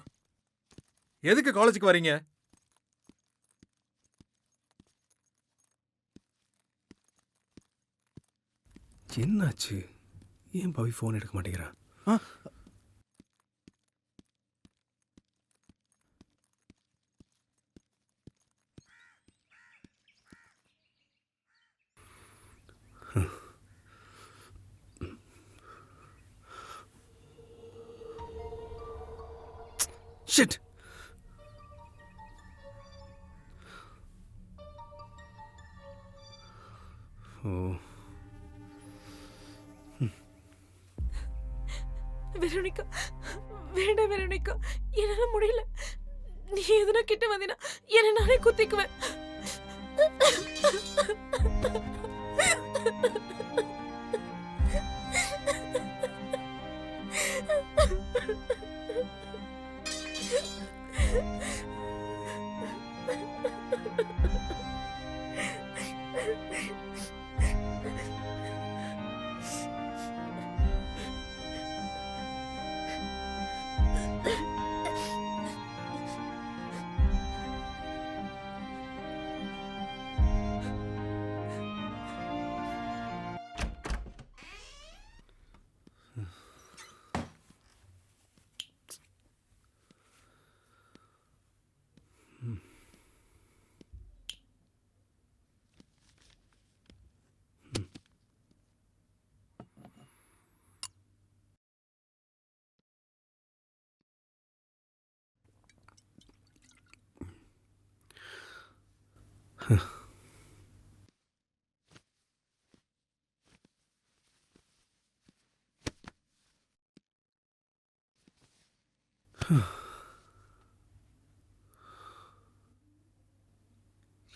எதுக்கு காலேஜுக்கு வரீங்க? என்னாச்சு? ஏன் பவி ஃபோன் எடுக்க மாட்டேங்கிறா? Shit! Oh. வெரோனிகா, வேண்டாம் வெரோனிகா, என்னால முடியல. நீ எதுனா கிட்ட வந்தீனா என்ன நானே குத்திக்குவேன்.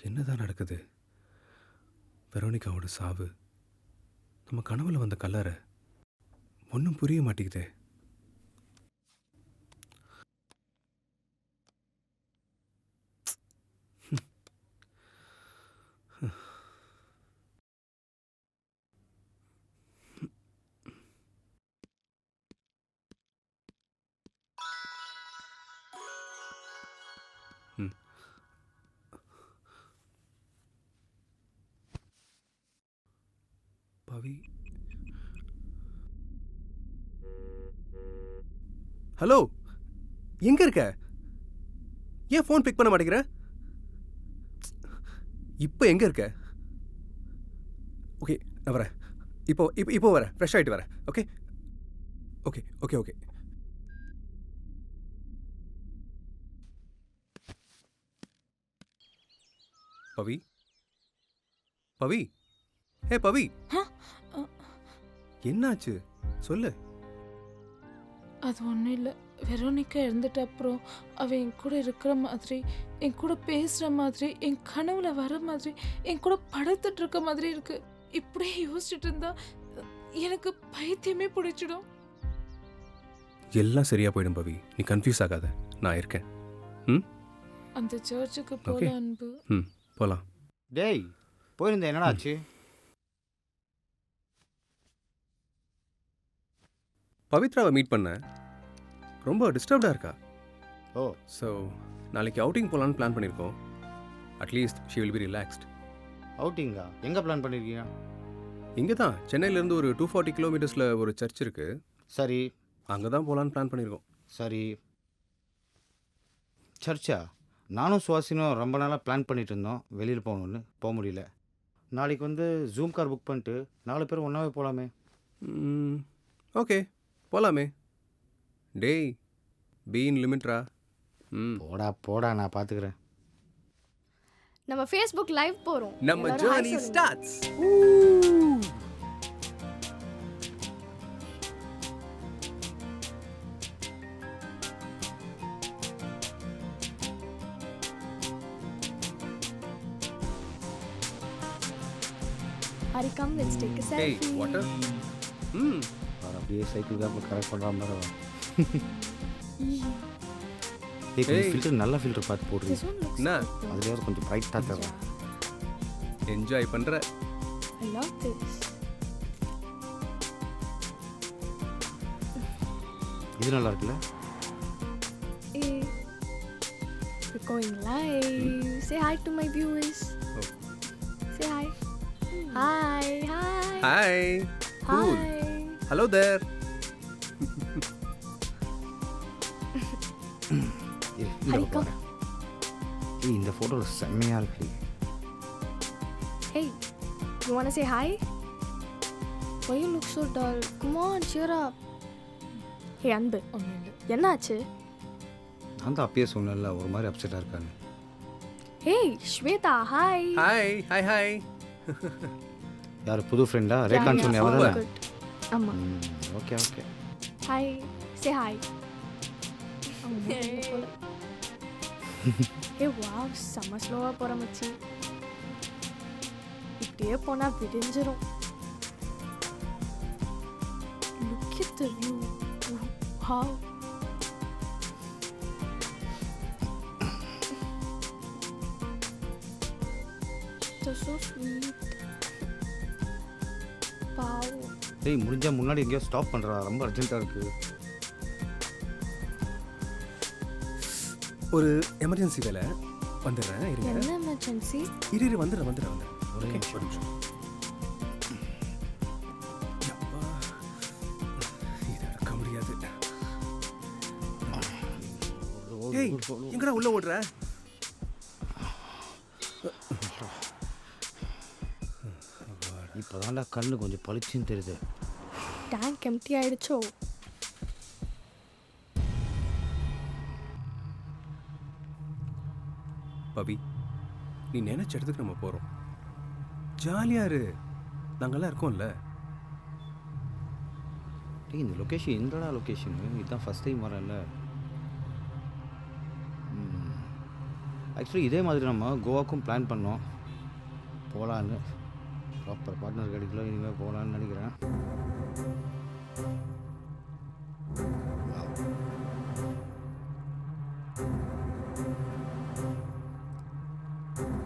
என்னதான் நடக்குது? வெரோனிகாவோட சாவு, நம்ம கனவுல வந்த கல்லறை, ஒன்றும் புரிய மாட்டேங்குதே. பவி, ஹலோ, எங்க இருக்க? ஏன் ஃபோன் பிக் பண்ண மாட்டேங்கிற? இப்போ எங்க இருக்க? ஓகே, நான் வரேன். இப்போ வரேன், ஃப்ரெஷ் ஆகிட்டு வரேன். Okay okay okay okay. Pavi, Pavi, hey Pavi, என்னாச்சு சொல்லு. அது ஒன்றும் இல்லை. வெரோனிகா இறந்துட்ட அப்புறம் அவள் என் கூட இருக்கிற மாதிரி, என் கூட பேசுகிற மாதிரி, என் கனவுல வர மாதிரி, என் கூட படுத்துட்டு இருக்க மாதிரி இருக்கு. இப்படியே யோசிச்சுட்டு இருந்தா எனக்கு பைத்தியமே பிடிச்சிடும். எல்லாம் சரியா போயிடும் பவி, நீ கன்ஃபியூஸ் ஆகாத, நான் இருக்கேன். ம், அந்த சர்ச்சுக்கு போல ஓகே. அன்பு. ம், போலாம். டேய் போயிருந்தேன், என்னடா ஆச்சு? பவித்ராவை மீட் பண்ண, ரொம்ப டிஸ்டர்ப்டாக இருக்கா. ஓ, ஸோ நாளைக்கு அவுட்டிங் போகலான்னு பிளான் பண்ணியிருக்கோம். At least she will be relaxed. அவுட்டிங்கா? எங்கே பிளான் பண்ணியிருக்கீங்க? இங்கே தான், சென்னையிலேருந்து ஒரு 240 கிலோமீட்டர்ஸில் ஒரு சர்ச் இருக்குது. சரி, அங்கே தான் போகலான்னு பிளான் பண்ணியிருக்கோம். சரி. சர்ச்சா? நானும் சுவாசினும் ரொம்ப நாளாக பிளான் பண்ணிட்டு இருந்தோம் வெளியில் போகணுன்னு, போக முடியல. நாளைக்கு வந்து ஜூம் கார் புக் பண்ணிட்டு 4 பேர் ஒன்றாவே போகலாமே. ஓகே, போகலாமே. டேய், பி இன் லிமிட்ரா. போடா போடா, நான் பார்த்துக்கிறேன். நம்ம ஃபேஸ்புக் லைவ் போறோம். நம்ம எல்லாரும் hi ஜர்னி சொல்லுங்க. Starts. Hari, come, let's take a Hey, selfie. water. அப்படியே சைக்கிள் காப்பில் கரெக்ட் பண்ணுற மாதிரி Hey. ஃபில்டர், நல்ல ஃபில்டர் பார்த்து This போடுறீங்க. one looks என்ன? so good. அதுலேயாவது கொஞ்சம் ப்ரைட்டாக தரும். என்ஜாய் பண்ணுற. I love this. இது நல்லா இருக்குல்ல? Hey, we're going live. Say hi to my viewers. Oh. Say hi. Hi, hi. Hi. Cool. Hi. Hello there. Hari, come. இந்த ஃபோட்டோவில் செம்மையாக இருக்கு. Hey, you wanna say hi? Why you look so dull? Come on, cheer up. Hey, அன்பு, என்னாச்சு? நான் தான் அப்பயே சொன்னேன்ல, ஒரு மாதிரி அப்செட்டாக இருக்கான்னு. Hey, Shweta, hi. Hi hi hi. யார் புது ஃப்ரெண்டா? ரேகான் சொன்னியா அவதான்? good. ஆமா. Okay okay. Hi, say hi. Hey, wow, செம்ம ஸ்லோவாக போகிற மச்சி. இப்படியே போனால் விடிஞ்சிரும். Look at the view. Wow. That's so sweet. Wow. டேய், முடிஞ்சால் முன்னாடி எங்கேயோ ஸ்டாப் பண்ணுறா, ரொம்ப அர்ஜென்ட்டாக இருக்குது. ஒரு எமர்ஜென்சி வேலை, வந்துடுறேன். இருங்க. என்ன எமர்ஜென்சி? இரு வந்துடுறேன். ஒரே Okay, நிமிஷம். ஒரு நிமிஷம். யப்பா, இதை அடக்க முடியாது. ஏய், எங்கடா உள்ள ஓடுற? இப்போதான்டா கண்ணு கொஞ்சம் பளிச்சுன்னு தெரியுது. Tank empty ஆயிடுச்சோ? பவி, நீ நினைச்ச இடத்துக்கு நம்ம போறோம். ஜாலியா இரு, நாங்கெல்லாம் இருக்கோம்ல. டேய் இந்த லொக்கேஷன் எங்கடா லொக்கேஷனு? இதுதான் ஃபஸ்ட் டைம் வரேன்ல. ஆக்சுவலி இதே மாதிரி நம்ம கோவாக்கும் பிளான் பண்ணோம் போகலான்னு. ப்ராப்பர் பார்ட்னர் கிடைக்கல, இனிமேல் போகலான்னு நினைக்கிறேன்.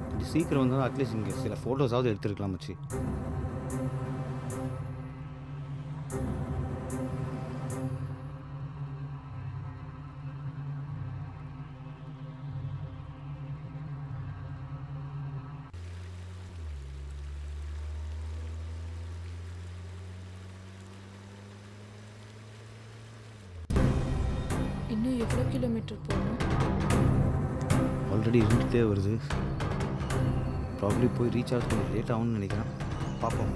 கொஞ்சம் சீக்கிரம் வந்தாலும் அட்லீஸ்ட் இங்கே சில ஃபோட்டோஸாவது எடுத்துருக்கலாம் மச்சி. இன்னும் எவ்வளோ கிலோமீட்டர் போகணும்? ஆல்ரெடி இருந்துகிட்டே வருது. ப்ராப்ளி போய் ரீச் ஆக கொஞ்சம் லேட் ஆகும்னு நினைக்கிறேன். பார்ப்போம்.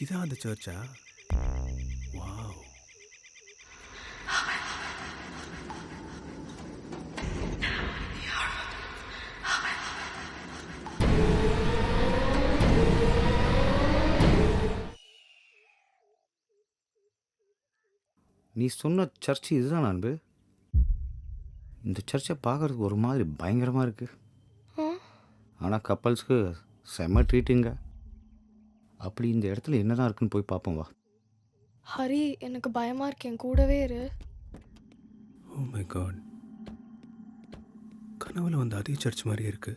இதான் அந்த சர்ச்சா? வாவ். நீ சொன்ன சர்ச் இதுதான் அன்பு. இந்த சர்ச்சை பார்க்குறதுக்கு ஒரு மாதிரி பயங்கரமாக இருக்குது. ஆனால் கப்பல்ஸ்க்கு செம்ம ட்ரீட்டுங்க. அப்படி இந்த இடத்துல என்னதான் இருக்குன்னு போய் பார்ப்போம் வா. ஹரி, எனக்கு பயமா இருக்கு, என் கூடவே இரு. ஓ மை காட், கனவுல வந்த அதே சர்ச் மாதிரியே இருக்கு.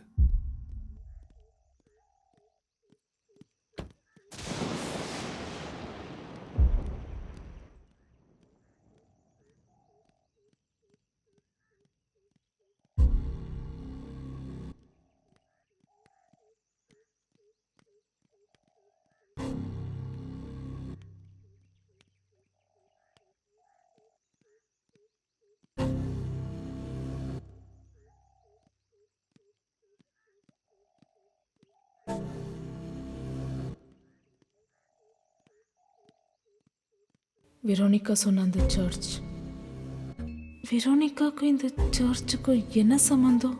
வெரோனிகா சொன்ன அந்த சர்ச், வெரோனிகாவுக்கும் இந்த சர்ச்சுக்கும் என்ன சம்பந்தம்?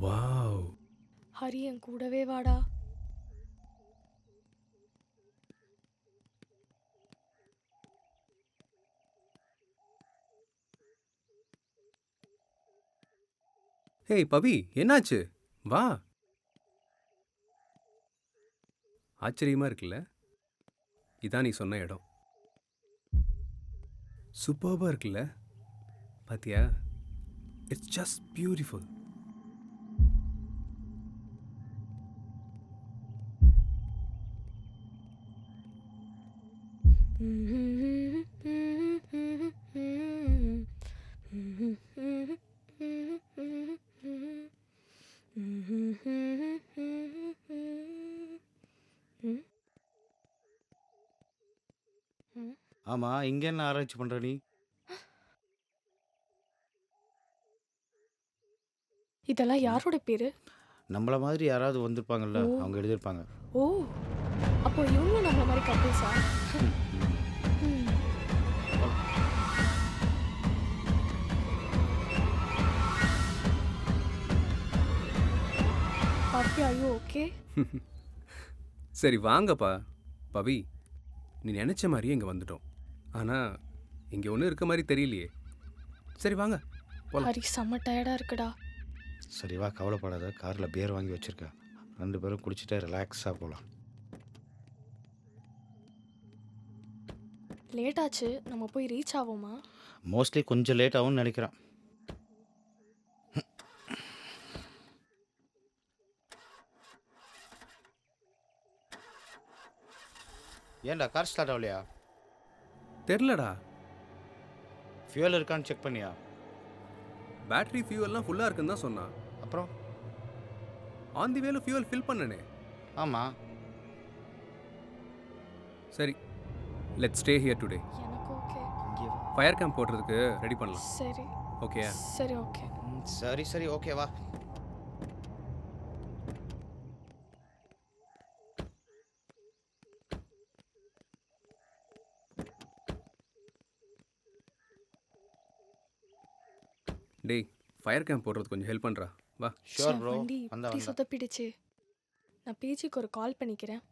வாவ். ஹரி, என் கூடவே வாடா. ஹேய் பவி, என்னாச்சு? வா. ஆச்சரியமா இருக்குல்ல? இதான் நீ சொன்ன இடம். சூப்பர்பா இருக்குல்ல? பாத்தியா? It's just beautiful. ஆமாம், இங்கே என்ன ஆராய்ச்சி பண்ணுற நீ? இதெல்லாம் யாரோட பேரு? நம்மள மாதிரி யாராவது வந்திருப்பாங்கல்ல, அவங்க எழுதியிருப்பாங்க. ஓ, அப்போ இவங்க நம்மள மாதிரி கப்பிள்ஸா? சரி வாங்கப்பா, பவி, நீ நினச்ச மாதிரியே இங்கே வந்துட்டோம். ஆனால் இங்கே ஒன்றும் இருக்க மாதிரி தெரியலையே. சரி வாங்க போலாம். ஹரி செம்ம டயர்டாக இருக்குடா. சரி வா, கவலைப்படாத. காரில் பியர் வாங்கி வச்சுருக்கேன். 2 பேரும் குடிச்சிட்டு ரிலாக்ஸாக போகலாம். லேட் ஆச்சு, நம்ம போய் ரீச் ஆவோமா? மோஸ்ட்லி கொஞ்சம் லேட் ஆகும்னு நினைக்கிறேன். ஏன்டா கார் ஸ்டார்ட் ஆகலையா? தெரிலடா. ஃபியூல் இருக்கான்னு செக் பண்ணியா? பேட்டரி ஃபியூவல்லாம் ஃபுல்லாக இருக்குன்னு தான் சொன்னான். அப்புறம் ஆன் தி வேல ஃபியூவல் ஃபில் பண்ணனே. ஆமாம். சரி, லெட்ஸ் ஸ்டே ஹியர் டுடே. எனக்கு ஓகே. ஃபயர் கேம்ப் போடுறதுக்கு ரெடி பண்ணலாம். சரி ஓகே சரி ஓகே. சரி ஓகே வா. டேய், ஃபயர் கேம்ப் போடுறது கொஞ்சம் ஹெல்ப் பண்ணுறா. வா. Sure bro. வண்டி இப்படி சொதப்பிடுச்சு. நான் பேஜுக்கு ஒரு கால் பண்ணிக்கிறேன்.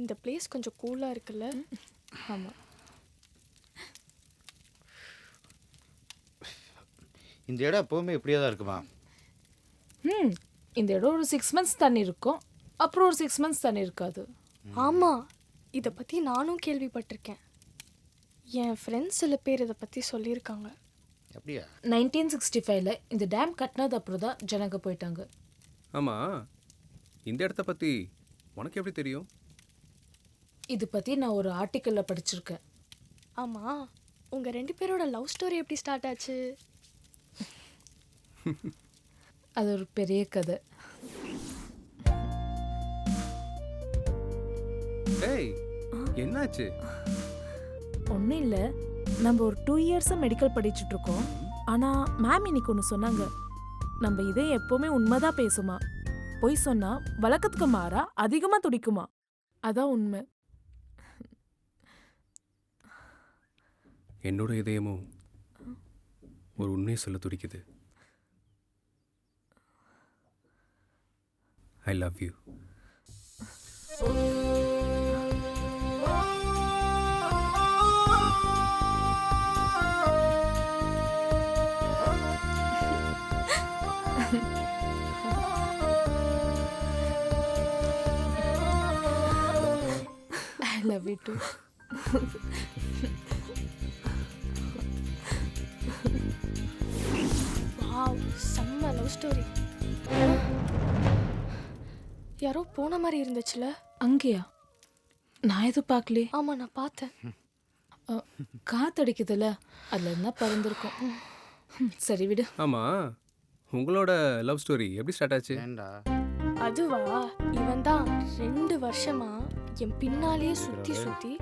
இந்த பிளேஸ் கொஞ்சம் கூலாக இருக்குல்ல? ஆமாம். இந்த இடம் எப்போவுமே இப்படியே தான் இருக்குமா? இந்த இடம் ஒரு 6 months தண்ணி இருக்கும், அப்புறம் ஒரு 6 months தண்ணி இருக்காது. ஆமாம், இதை பற்றி நானும் கேள்விப்பட்டிருக்கேன். என் ஃப்ரெண்ட்ஸ் சில பேர் இதை பற்றி சொல்லியிருக்காங்க. அப்படியா? 1965ல் இந்த டேம் கட்டினது அப்புறம் தான் ஜனங்க போயிட்டாங்க. ஆமாம், இந்த இடத்த பற்றி உனக்கு எப்படி தெரியும்? இது பற்றி நான் ஒரு ஆர்டிக்கலில் படிச்சிருக்கேன். ஆமாம், உங்கள் 2 பேரோட லவ் ஸ்டோரி எப்படி ஸ்டார்ட் ஆச்சு? அது ஒரு பெரிய கதை. ஏய், என்னாச்சு? ஒன்றும் இல்லை, நம்ம ஒரு 2 yearsஸாக மெடிக்கல் படிச்சுட்டு இருக்கோம். ஆனால் மேம் இன்னைக்கு ஒன்று சொன்னாங்க. நம்ம இதே எப்போவுமே உண்மைதான் பேசுமா, பொய் சொன்னால் வழக்கத்துக்கு மாறா அதிகமாக துடிக்குமா. அதான் உண்மை. என்னோட இதயமும் ஒரு உண்மையை சொல்ல துடிக்குது. I love you. I love you too. Wow, செம்ம லவ் ஸ்டோரி. யாரோ போன மாதிரி இருந்துச்சுல? அங்கேயா? நான் எதுவும் பார்க்கலையே. ஆமாம், நான் பார்த்தேன். காத்தடிக்குதுல்ல, அதில் என்ன பறந்துருக்கும். சரி விடு. ஆமாம், உங்களோட லவ் ஸ்டோரி எப்படி ஸ்டார்ட் ஆச்சு? அதுவா, இவன் தான் 2 வருஷமா என் பின்னாலேயே சுற்றி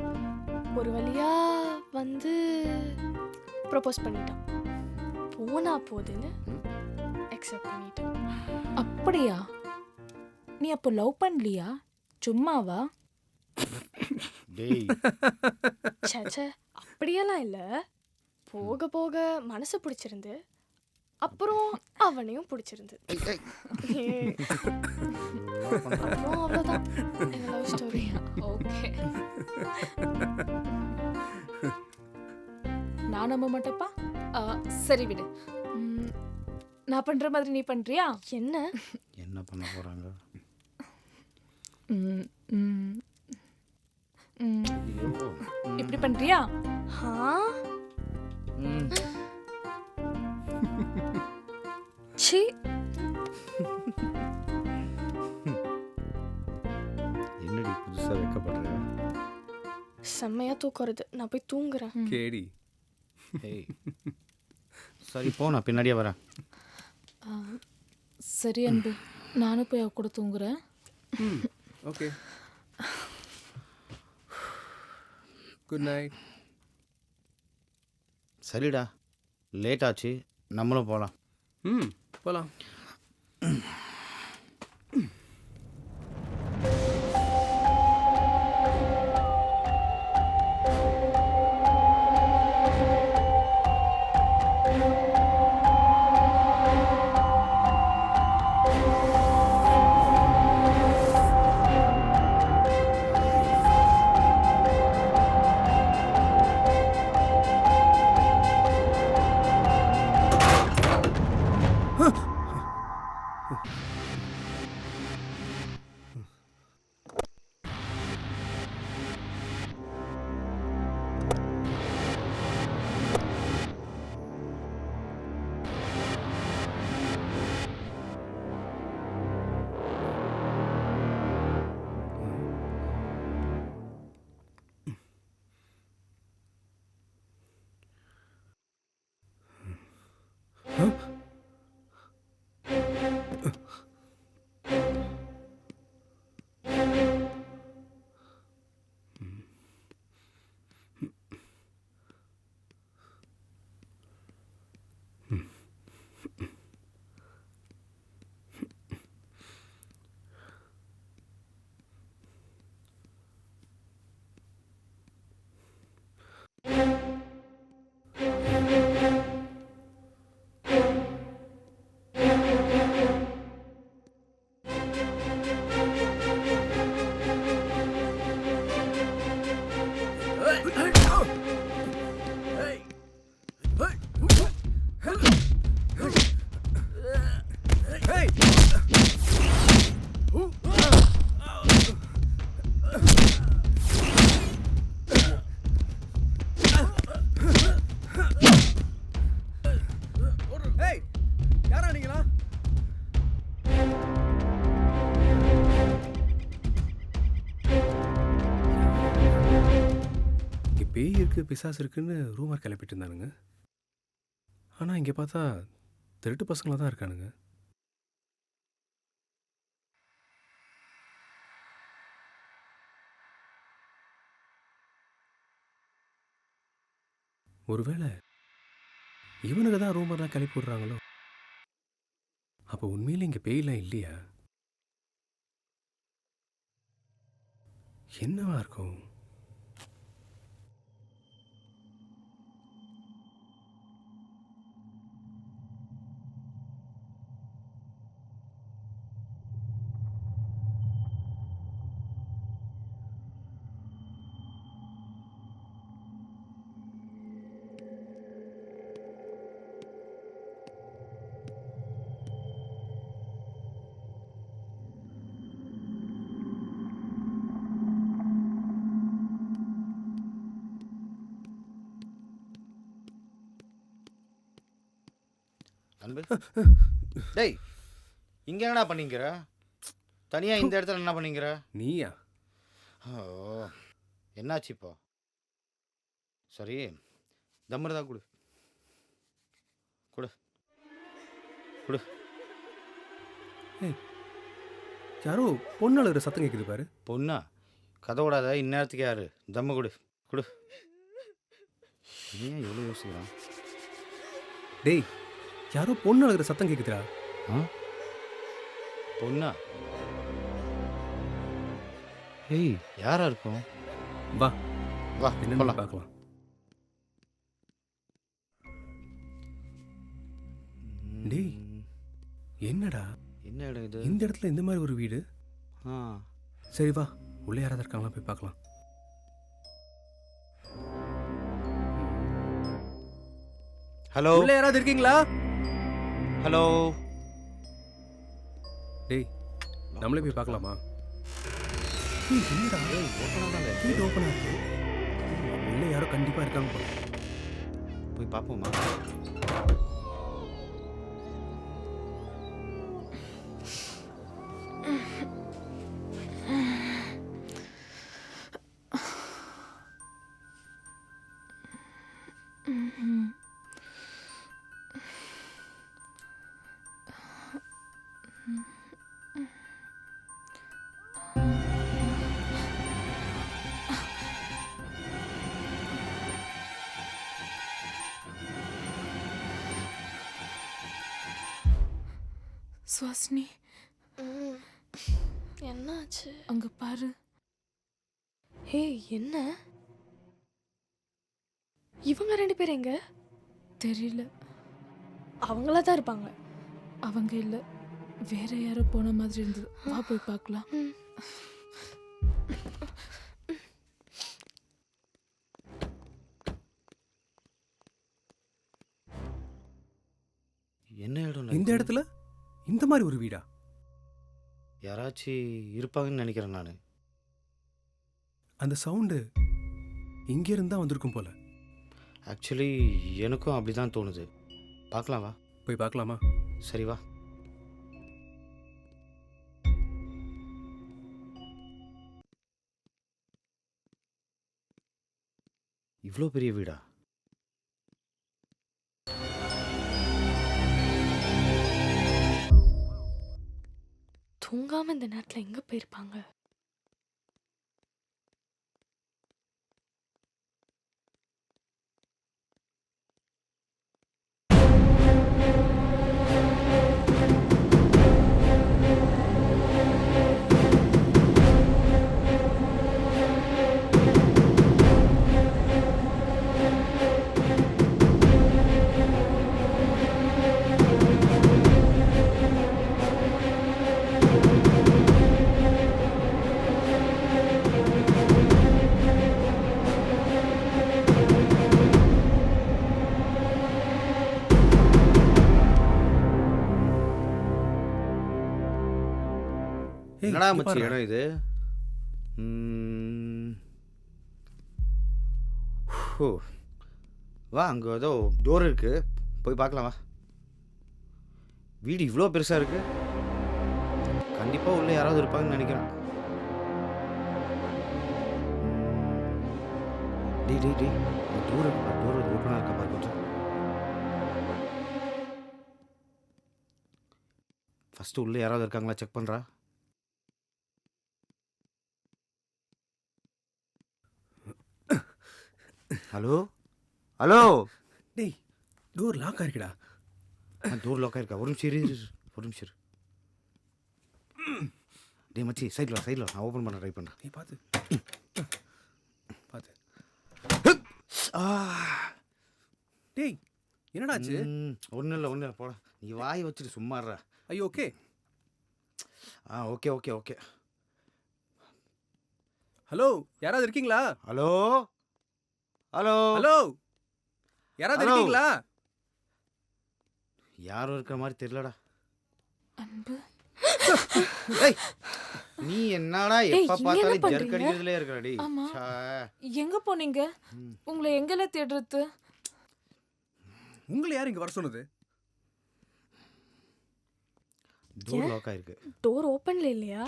ஒரு வழியா வந்து ப்ரப்போஸ் பண்ணிட்டான். போனா போதுன்னு அக்செப்ட் பண்ணிட்டேன். அப்படியா? நீ அப்போ லவ் பண்ணலையா? சும்மாவா? சே, அப்படியெல்லாம் இல்லை. போக போக மனசு பிடிச்சிருந்து, அப்புறம் அவனையும் பிடிச்சிருந்து. அப்புறம் அவ்வளோதான் எங்க லவ் ஸ்டோரி. ஓகே. நான் நம்ப மாட்டேப்பா. சரி விடு. நான் பண்ற மாதிரி நீ பண்றியா? என்ன பண்ண போறாங்க? இப்படி பண்றியா? சி, என்னடி புதுசா வைக்கப்படுற? செம்மையா தூக்கம் வருது, நான் போய் தூங்குறேன். கேடி. சரி போ, நான் பின்னாடியே வரேன். சரி அன்பு, நானும் போய் அவ கூட தூங்குறேன். Okay, good night. சரிடா, லேட் ஆச்சு, நம்மளும் போகலாம். போகலாம். பேய் இருக்குது பிசாசு இருக்குன்னு ரூமர் கிளப்பிட்டு இருந்தானுங்க. ஆனால் இங்கே பார்த்தா திருட்டு பசங்களாக தான் இருக்கானுங்க. ஒருவேளை இவனுக்கு தான் ரூமர்லாம் கிளப்பி விடுறாங்களோ? அப்போ உண்மையிலே இங்கே பேயெல்லாம் இல்லையா? என்னவா இருக்கும்? அன்பு டேய் இங்கே என்னடா பண்ணிக்கிற? தனியாக இந்த இடத்துல என்ன பண்ணிக்கிற? நீயா? ஓ என்னாச்சு இப்போ? சரி தம்முரு தான் கொடு கொடு கொடு. யாரோ பொண்ணு அழுகிற சத்தம் கேட்குது பாரு. பொண்ணா? கதை விடாத, இந்நேரத்துக்கு யாரு? தம்மு கொடு கொடு. ஏன் எவ்வளோ யோசிக்கிறான்? டேய் யாரோ பொண்ணு அழுகிற சத்தம் கேட்குதுடா. ஆ பொண்ணா? ஏய் யாரா இருக்கும்? வா வா என்னன்னு பார்க்கலாம். டேய் என்னடா என்ன இடம் இது? இந்த இடத்துல இந்த மாதிரி ஒரு வீடு? சரி வா உள்ளே யாராவது இருக்காங்களா போய் பார்க்கலாம். ஹலோ உள்ளே யாராவது இருக்கீங்களா? ஹலோ. டேய் நம்மளே போய் பார்க்கலாமா? என்னடா வீடு ஓப்பனா இருக்கு. உள்ளே யாரோ கண்டிப்பா இருக்காங்க போல. போய் பார்ப்போமா? சுவாசினி என்னாச்சு? அங்க பாரு. ஹே என்ன இவங்க 2 பேர் எங்க? தெரியல. அவங்களா தான் இருப்பாங்க. அவங்க இல்ல, வேற யாரோ போன மாதிரி இருந்தது. வா போய் பார்க்கலாம். என்ன இடம்? இந்த இடத்துல இந்த மாதிரி ஒரு வீடா? யாராச்சும் இருப்பாங்கன்னு நினைக்கிறேன் நான். அந்த சவுண்டு இங்கேருந்து தான் வந்திருக்கும் போல. ஆக்சுவலி எனக்கும் அப்படி தான் தோணுது. பார்க்கலாம் வா. போய் பார்க்கலாமா? சரி வா. இவ்வளோ பெரிய வீடா? தூங்காம இந்த நேரத்தில் எங்கே போயிருப்பாங்க? என்னடா மச்சி இடம் இது? ஓ வா, அங்கே ஏதோ டோர் இருக்கு, போய் பார்க்கலாம் வா. வீடு இவ்வளோ பெருசாக இருக்கு. கண்டிப்பாக உள்ள யாராவது இருப்பாங்கன்னு நினைக்கிறேன். டேய் டேய் டேய், டோர் இருக்கா? டோர் ஓப்பனாக இருக்கா பாரு கொஞ்சம். ஃபஸ்ட்டு உள்ளே யாராவது இருக்காங்களா செக் பண்ணுறா. Hello hello. டேய், டோர் லாக் ஆயிருக்குடா. டோர் லாக் ஆயிருக்கா? ஒரு நிமிஷம் இரு, ஒரு நிமிஷம் இரு. டேய் மச்சி, சைடில் வா, சைடில் வா, நான் ஓப்பன் பண்ண ட்ரை பண்ணுறேன். நீ பார்த்து பார்த்து. டேய், என்னடாச்சு? ஒன்றும் இல்லை, ஒன்றும் இல்லை, போட. நீ வாய் வச்சுட்டு சும்மாடுறா. ஐயோ, okay. Okay okay okay. Hello, யாராவது இருக்கீங்களா? ஹலோ ஹலோ ஹலோ, யாராவது இருக்கீங்களா? யாரும் இருக்கிற மாதிரி தெரியலடா. அன்பு, நீ என்னடா எப்ப பார்த்தாலும் ஜர்க் அடிக்கிறதுலே இருக்கறடி. ஆமா, எங்க போனீங்க? உங்களை எங்கெல்லாம் தேடுறது? உங்களை யார் இங்க வர சொன்னது? டோர் லாக் ஆயிருக்கு. டோர் ஓப்பன்ல இல்லையா?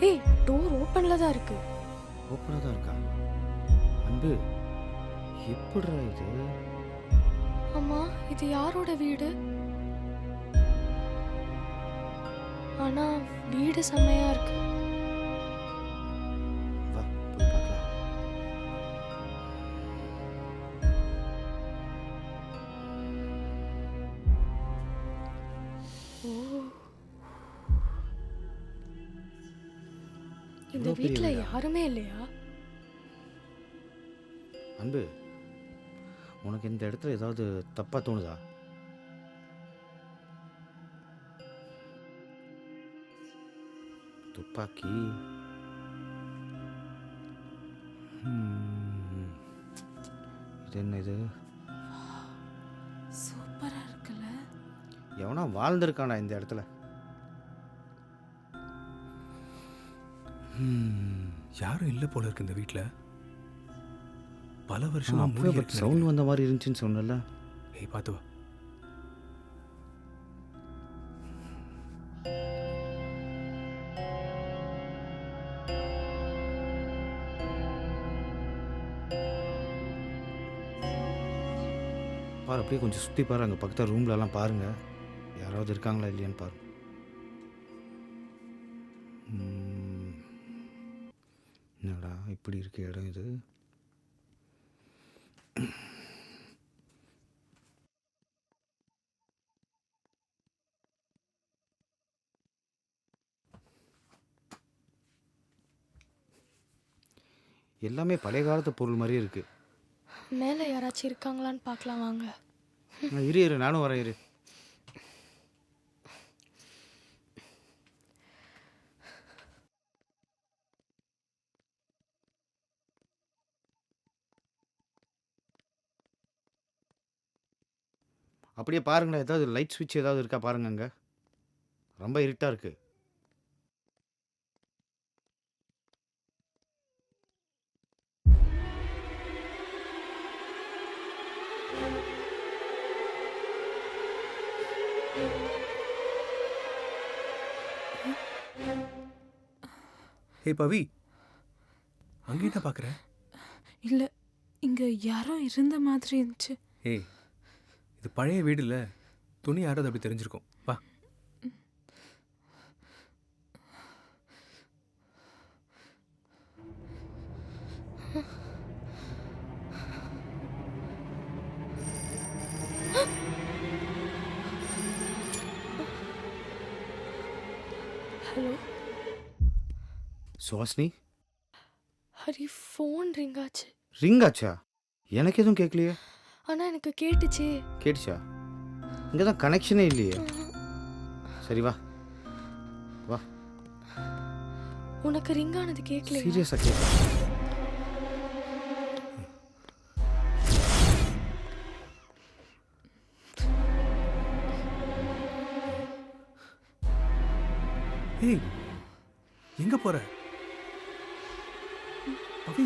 ஏய், டோர் ஓப்பன்ல தான் இருக்கு. ஓப்பனாக தான் இருக்கா? அன்பு, எப்படிடா இது? அம்மா, இது யாரோட வீடு? ஆனா வீடு செம்மையா இருக்கு. வா, போய் பார்க்கலாம். இந்த வீட்ல யாருமே இல்லையா? அன்பு, உனக்கு இந்த இடத்துல ஏதாவது தப்பா தோணுதா? துப்பாக்கி. இது என்ன இது? சூப்பரா இருக்குல்ல? எவனா வாழ்ந்திருக்கானா இந்த இடத்துல? யாரும் இல்லை போல இருக்கு இந்த வீட்டில். பல வருஷமா சவுண்ட் வந்த மாதிரி இருந்துச்சுன்னு சொன்னல. ஏய், பார்த்து வா. பாரு, அப்படியே கொஞ்சம் சுற்றி பாரு. அங்கே பக்கத்தில் ரூம்லலாம் பாருங்க, யாராவது இருக்காங்களா இல்லையான்னு பாரு. என்னடா இப்படி இருக்க இடம் இது? எல்லாமே பழைய காலத்து பொருள் மாதிரி இருக்கு. மேலே யாராச்சும் இருக்காங்களான்னு பார்க்கலாம் வாங்க. இரு இரு, நானும் வரேன், இரு. அப்படியே பாருங்களேன், ஏதாவது லைட் சுவிட்ச் ஏதாவது இருக்கா பாருங்க அங்கே. ரொம்ப இருட்டாக இருக்குது. ஹே பவி, அங்கே என்ன பார்க்குற? இல்லை, இங்கே யாரோ இருந்த மாதிரி இருந்துச்சு. ஏய், இது பழைய வீடு இல்லை, துணி யாராவது அப்படி தெரிஞ்சிருக்கும். வா. Hello Suvasini, Hari, phone ring ஆச்சு. ரிங் ஆச்சா? எனக்கு எதுவும் கேட்கலையே. ஆனால் எனக்கு கேட்டுச்சே. கேட்டுச்சா? இங்கே தான் கனெக்ஷனே இல்லையே. சரி வா வா. உனக்கு ரிங் ஆனது கேட்கல? சீரியஸாக கேட்க. ஏய், எங்கே போகிற பவி?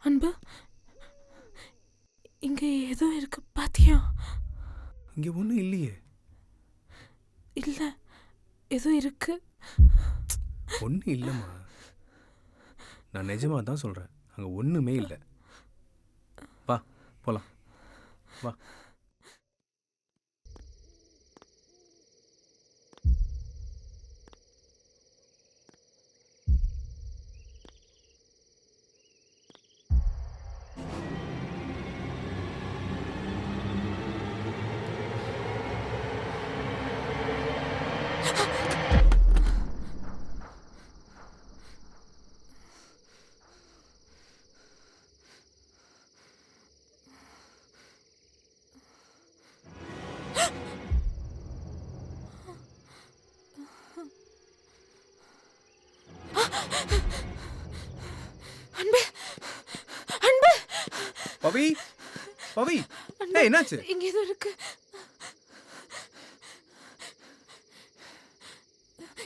அன்பு, இங்கே ஏதோ இருக்கு, பாத்தியா? இங்கே ஒன்றும் இல்லையே. இல்லை, ஏதோ இருக்கு. ஒன்றும் இல்லைம்மா, நான் நிஜமாக தான் சொல்கிறேன். அங்கே ஒன்றுமே இல்லை. வா போகலாம், வா. அன்பு, அன்பு, பவி, பவி, ஏய் என்னாச்சு? இங்க ஏதோ இருக்கு.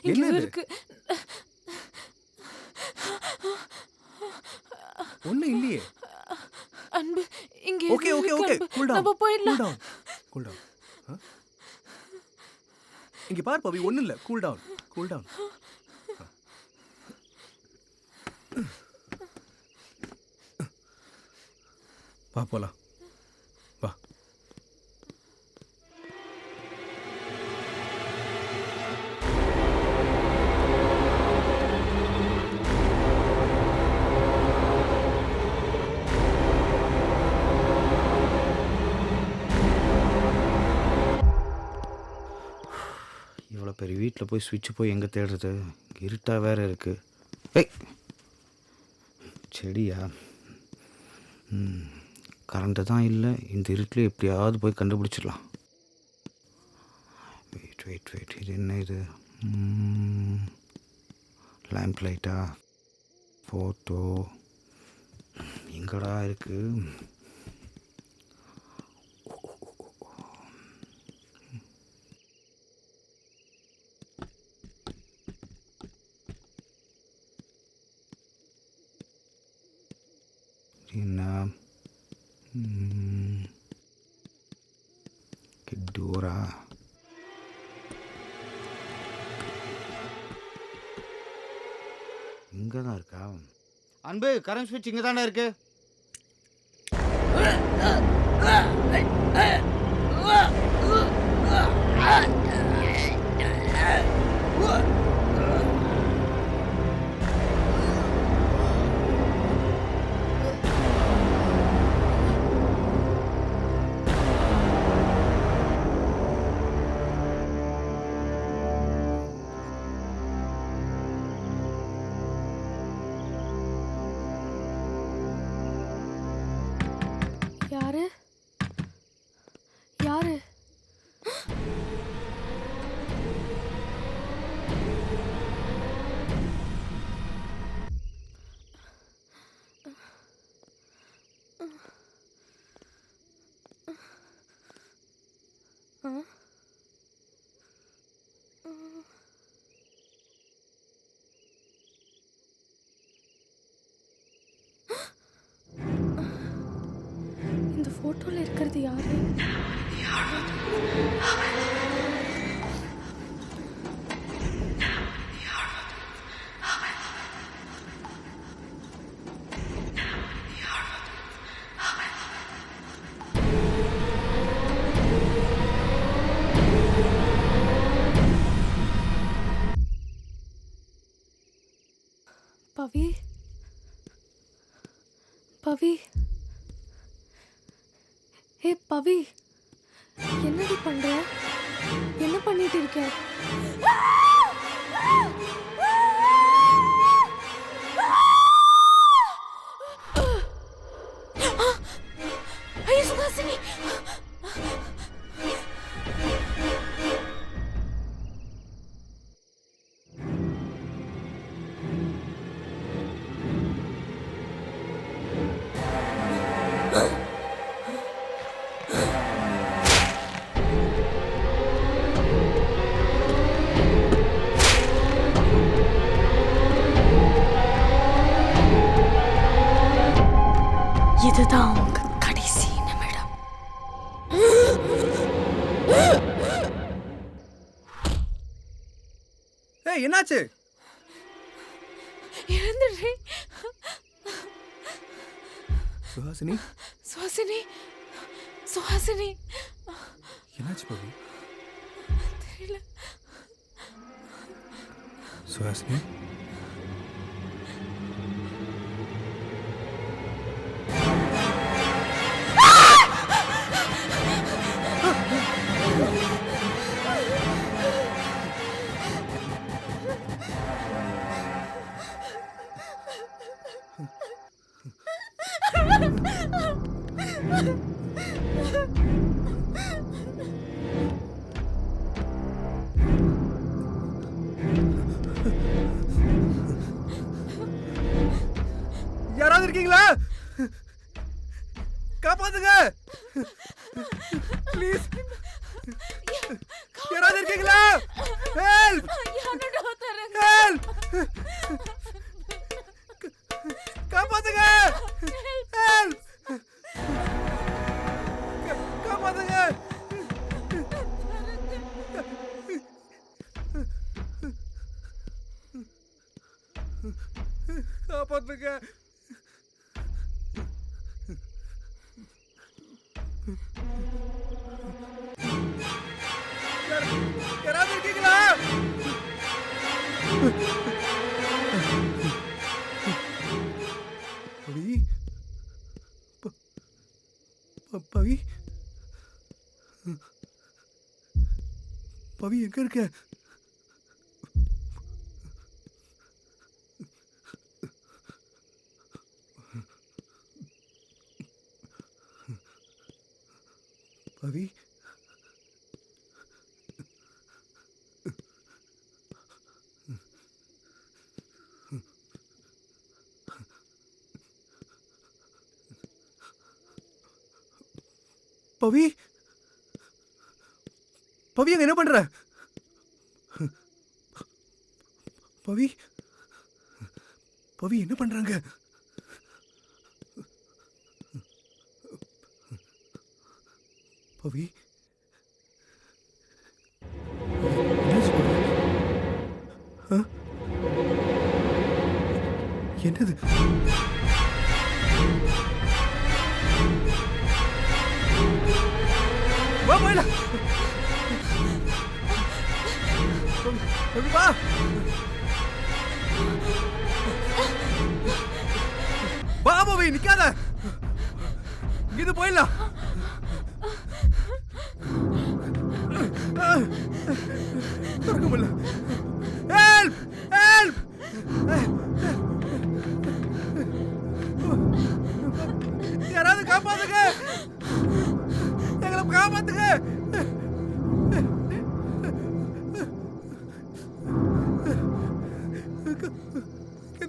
இங்க ஏதோ என்னது? இருக்கு. ஒன்றும் இல்லையே. அன்பு, இங்க ஓகே ஏதோ ஓகே இருக்கு ஓகே, அன்பு. கூல் டவுன், நம்ம போயிடலாம். Cool down, cool down. இங்கே பார் பவி, ஒன்றும் இல்லை, கூல் டவுன், கூல் டவுன். வா போலாம், வா. இவ்வளோ பெரிய வீட்டில் போய் சுவிட்ச் போய் எங்கே தேடுறது? இருட்டாக வேற இருக்கு. ஏய், செடியா? கரண்ட்டு தான் இல்லை. இந்த இருட்டில் எப்படியாவது போய் கண்டுபிடிச்சிடலாம். வெயிட் வெயிட் வெயிட், இது என்ன இது? லேம்ப் லைட்டா? ஃபோட்டோ எங்கடா இருக்கு? என்ன? டோரா? இங்கே தான் இருக்கா? அன்பு, கரண்ட் ஸ்விட்ச் இங்கே தானே இருக்கு. இந்த ஃபோட்டோவில் இருக்கிறது யாரு? பவி, பவி, ஏ பவி, என்னடி பண்ற? என்ன பண்ணிட்டு இருக்க? ஐயோ சுஹாசினி, இதுதான் உங்க கடைசி நிமிடம். ஏய் என்னாச்சு? இறந்துடுறேன். சுஹாசினி, சுஹாசினி, சுஹாசினி, என்னாச்சு பவி? தெரியல. சுஹாசினி, யாராவது இருக்கீங்களா? காப்பாத்துங்க ப்ளீஸ். யாராவது இருக்கீங்களா? ஹெல்ப் ஹெல்ப், காப்பாத்துங்க ஹெல்ப், காப்பாத்துங்க. காப்பாத்துங்க. யாராவது இருக்கீங்களா? பவி, பவி, பவி எங்க இருக்க? பவி, பவி, பவி அங்க என்ன பண்ற? பவி, பவி என்ன பண்றாங்க? பவி, என்னாச்சு பவி? என்னது? வா போயிடலாம். வா. வா பவி, நிக்காத. இது போயிடலாம். திறக்க முடியல. Help help. யாராவது காப்பாத்துங்க, எங்களை காப்பாத்துங்க.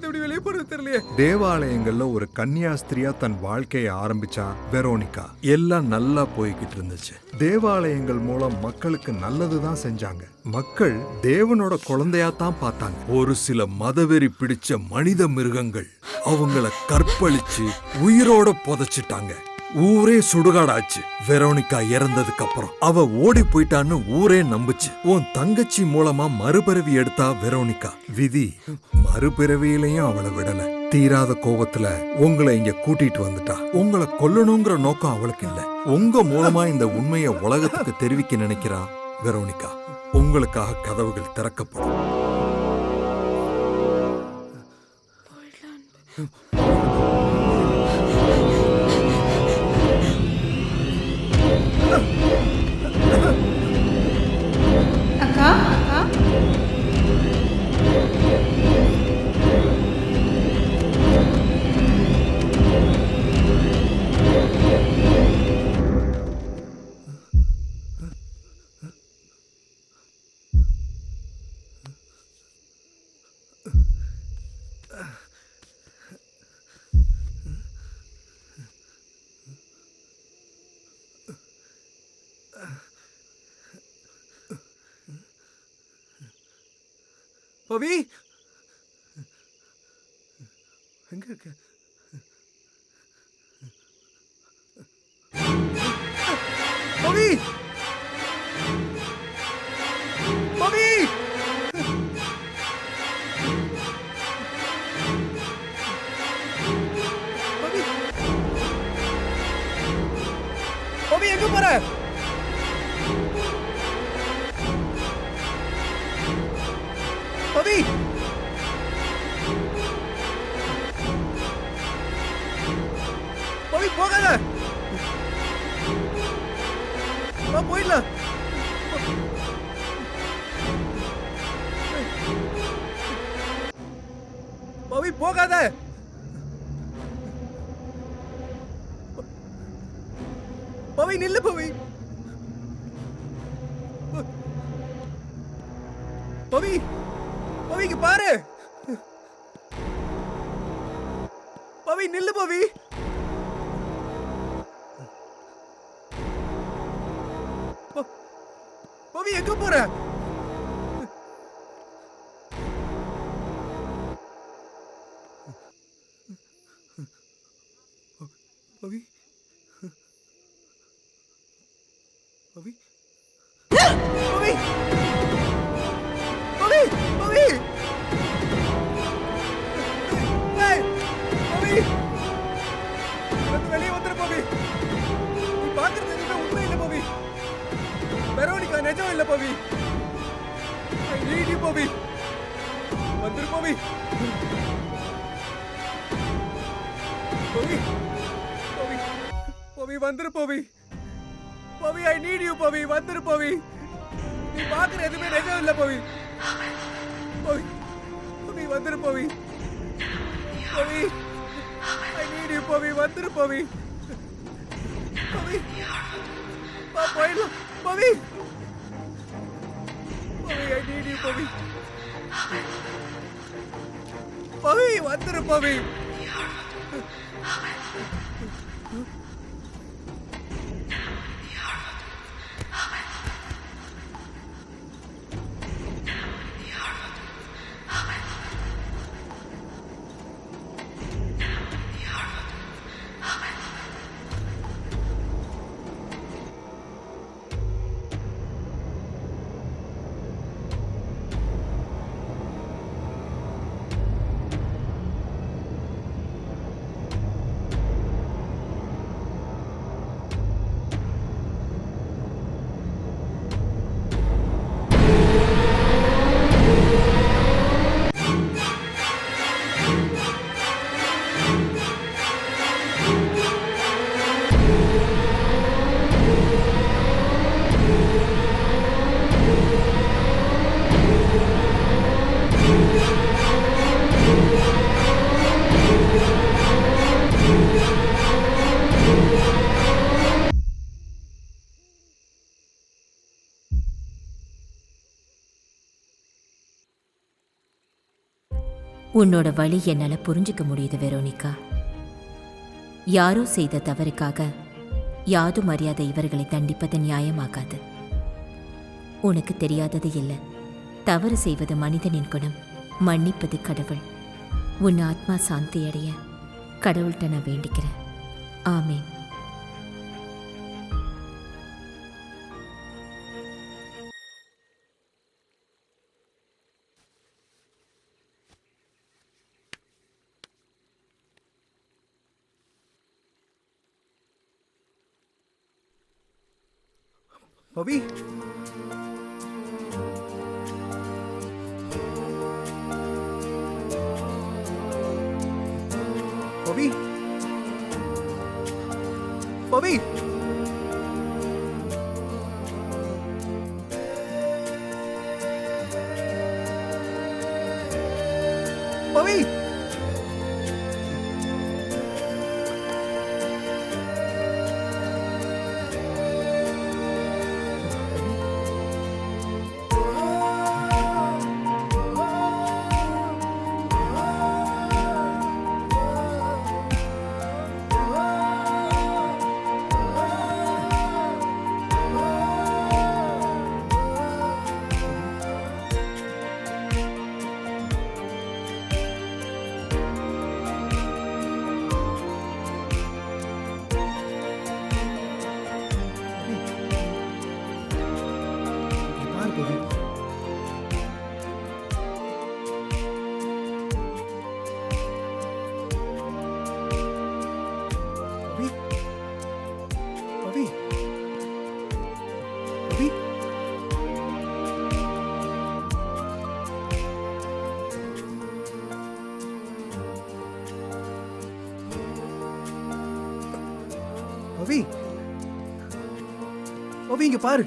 எப்படி வெளியே போறது தெரியலையே. தேவாலயங்கள்ல ஒரு கன்னியாஸ்திரியா தன் வாழ்க்கையை ஆரம்பிச்சா வெரோனிகா. எல்லாம் நல்லா போய்கிட்டு இருந்துச்சு. தேவாலயங்கள் மூலம் மக்களுக்கு நல்லதுதான் செஞ்சாங்க. மக்கள் தேவனோட குழந்தையா தான் பார்த்தாங்க. ஒரு சில மதவெறி பிடிச்ச மனித மிருகங்கள் அவங்கள கற்பழிச்சு உயிரோட புதைச்சிட்டாங்க. ஊரே சுடுகாடாச்சு. வெரோனிகா இறந்ததுக்கு அப்புறம் அவ ஓடி போயிட்டான்னு ஊரே நம்புச்சு. உன் தங்கச்சி மூலமா மறுபிறவி எடுத்தா வெரோனிகா. விதி மறுபிறவியிலையும் அவளை விடல. தீராத கோபத்துல உங்களை இங்க கூட்டிட்டு வந்துட்டா. உங்களை கொல்லணுங்கிற நோக்கம் அவளுக்கு இல்ல. உங்க மூலமா இந்த உண்மையை உலகத்துக்கு தெரிவிக்க நினைக்கிறா வெரோனிகா. உங்களுக்காக கதவுகள் திறக்கப்படும். அக்கா பவி எங்க இருக்க? பவி பவி பவி எங்க போற? பவி பவி போகாத. போயிடலாம். பவி போகாத. பவி நில்லு. பவி பவி பவிக்கு பாரு. பவி நில்லு. பவி பவி எங்க போற? பவி பவி பவி பவி பவி வெளியே வந்துரு பவி. நீ பாக்குறது எதுவுமே உண்மை இல்ல பவி. வெரோனிகா நிஜம் இல்ல பவி. I need you பவி. வந்துரு பவி. பவி பவி பவி வந்துரு பவி. பவி I need you பவி. வந்துரு பவி. நீ பாக்குற எதுவுமே நிஜம் இல்ல பவி. பவி பவி வந்துரு பவி. பவி I need you பவி. வந்துரு பவி. பவி போயிடலாம் பவி. பவி I need you பவி. பவி வந்துரு பவி. உன்னோட வழி என்னால புரிஞ்சுக்க முடியுது வெரோனிகா. யாரோ செய்த தவறுக்காக யாதும் அறியாத இவர்களை தண்டிப்பது நியாயமாகாது. உனக்கு தெரியாதது இல்லை. தவறு செய்வது மனிதனின் குணம், மன்னிப்பது கடவுள். உன் ஆத்மா சாந்தி அடைய கடவுள்கிட்ட நான் வேண்டிக்கிறேன். ஆமேன். பவி, பவி, பவி, பவி. பவி, பவி, இங்க பாரு.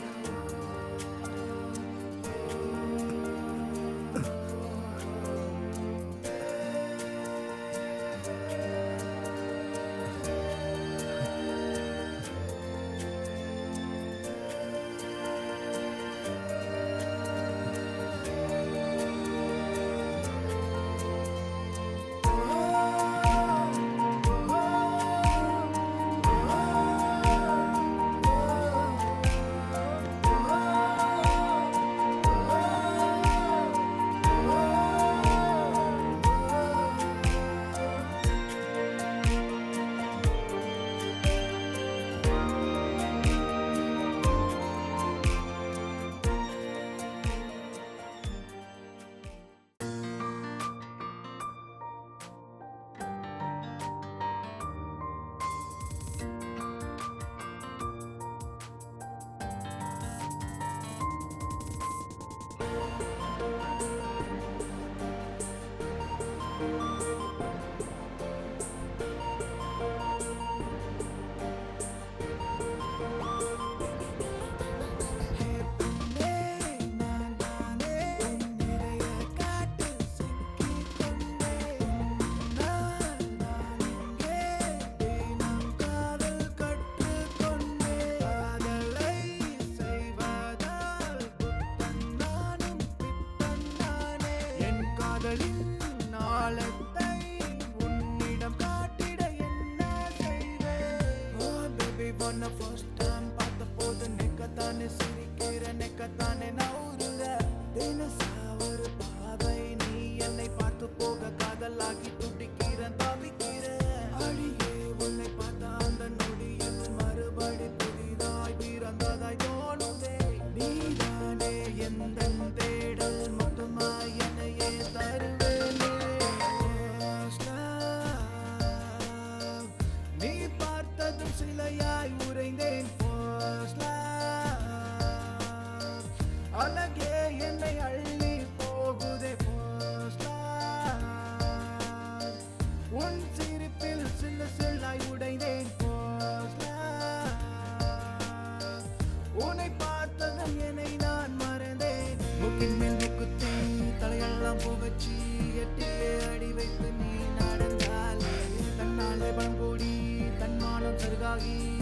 அழகாகி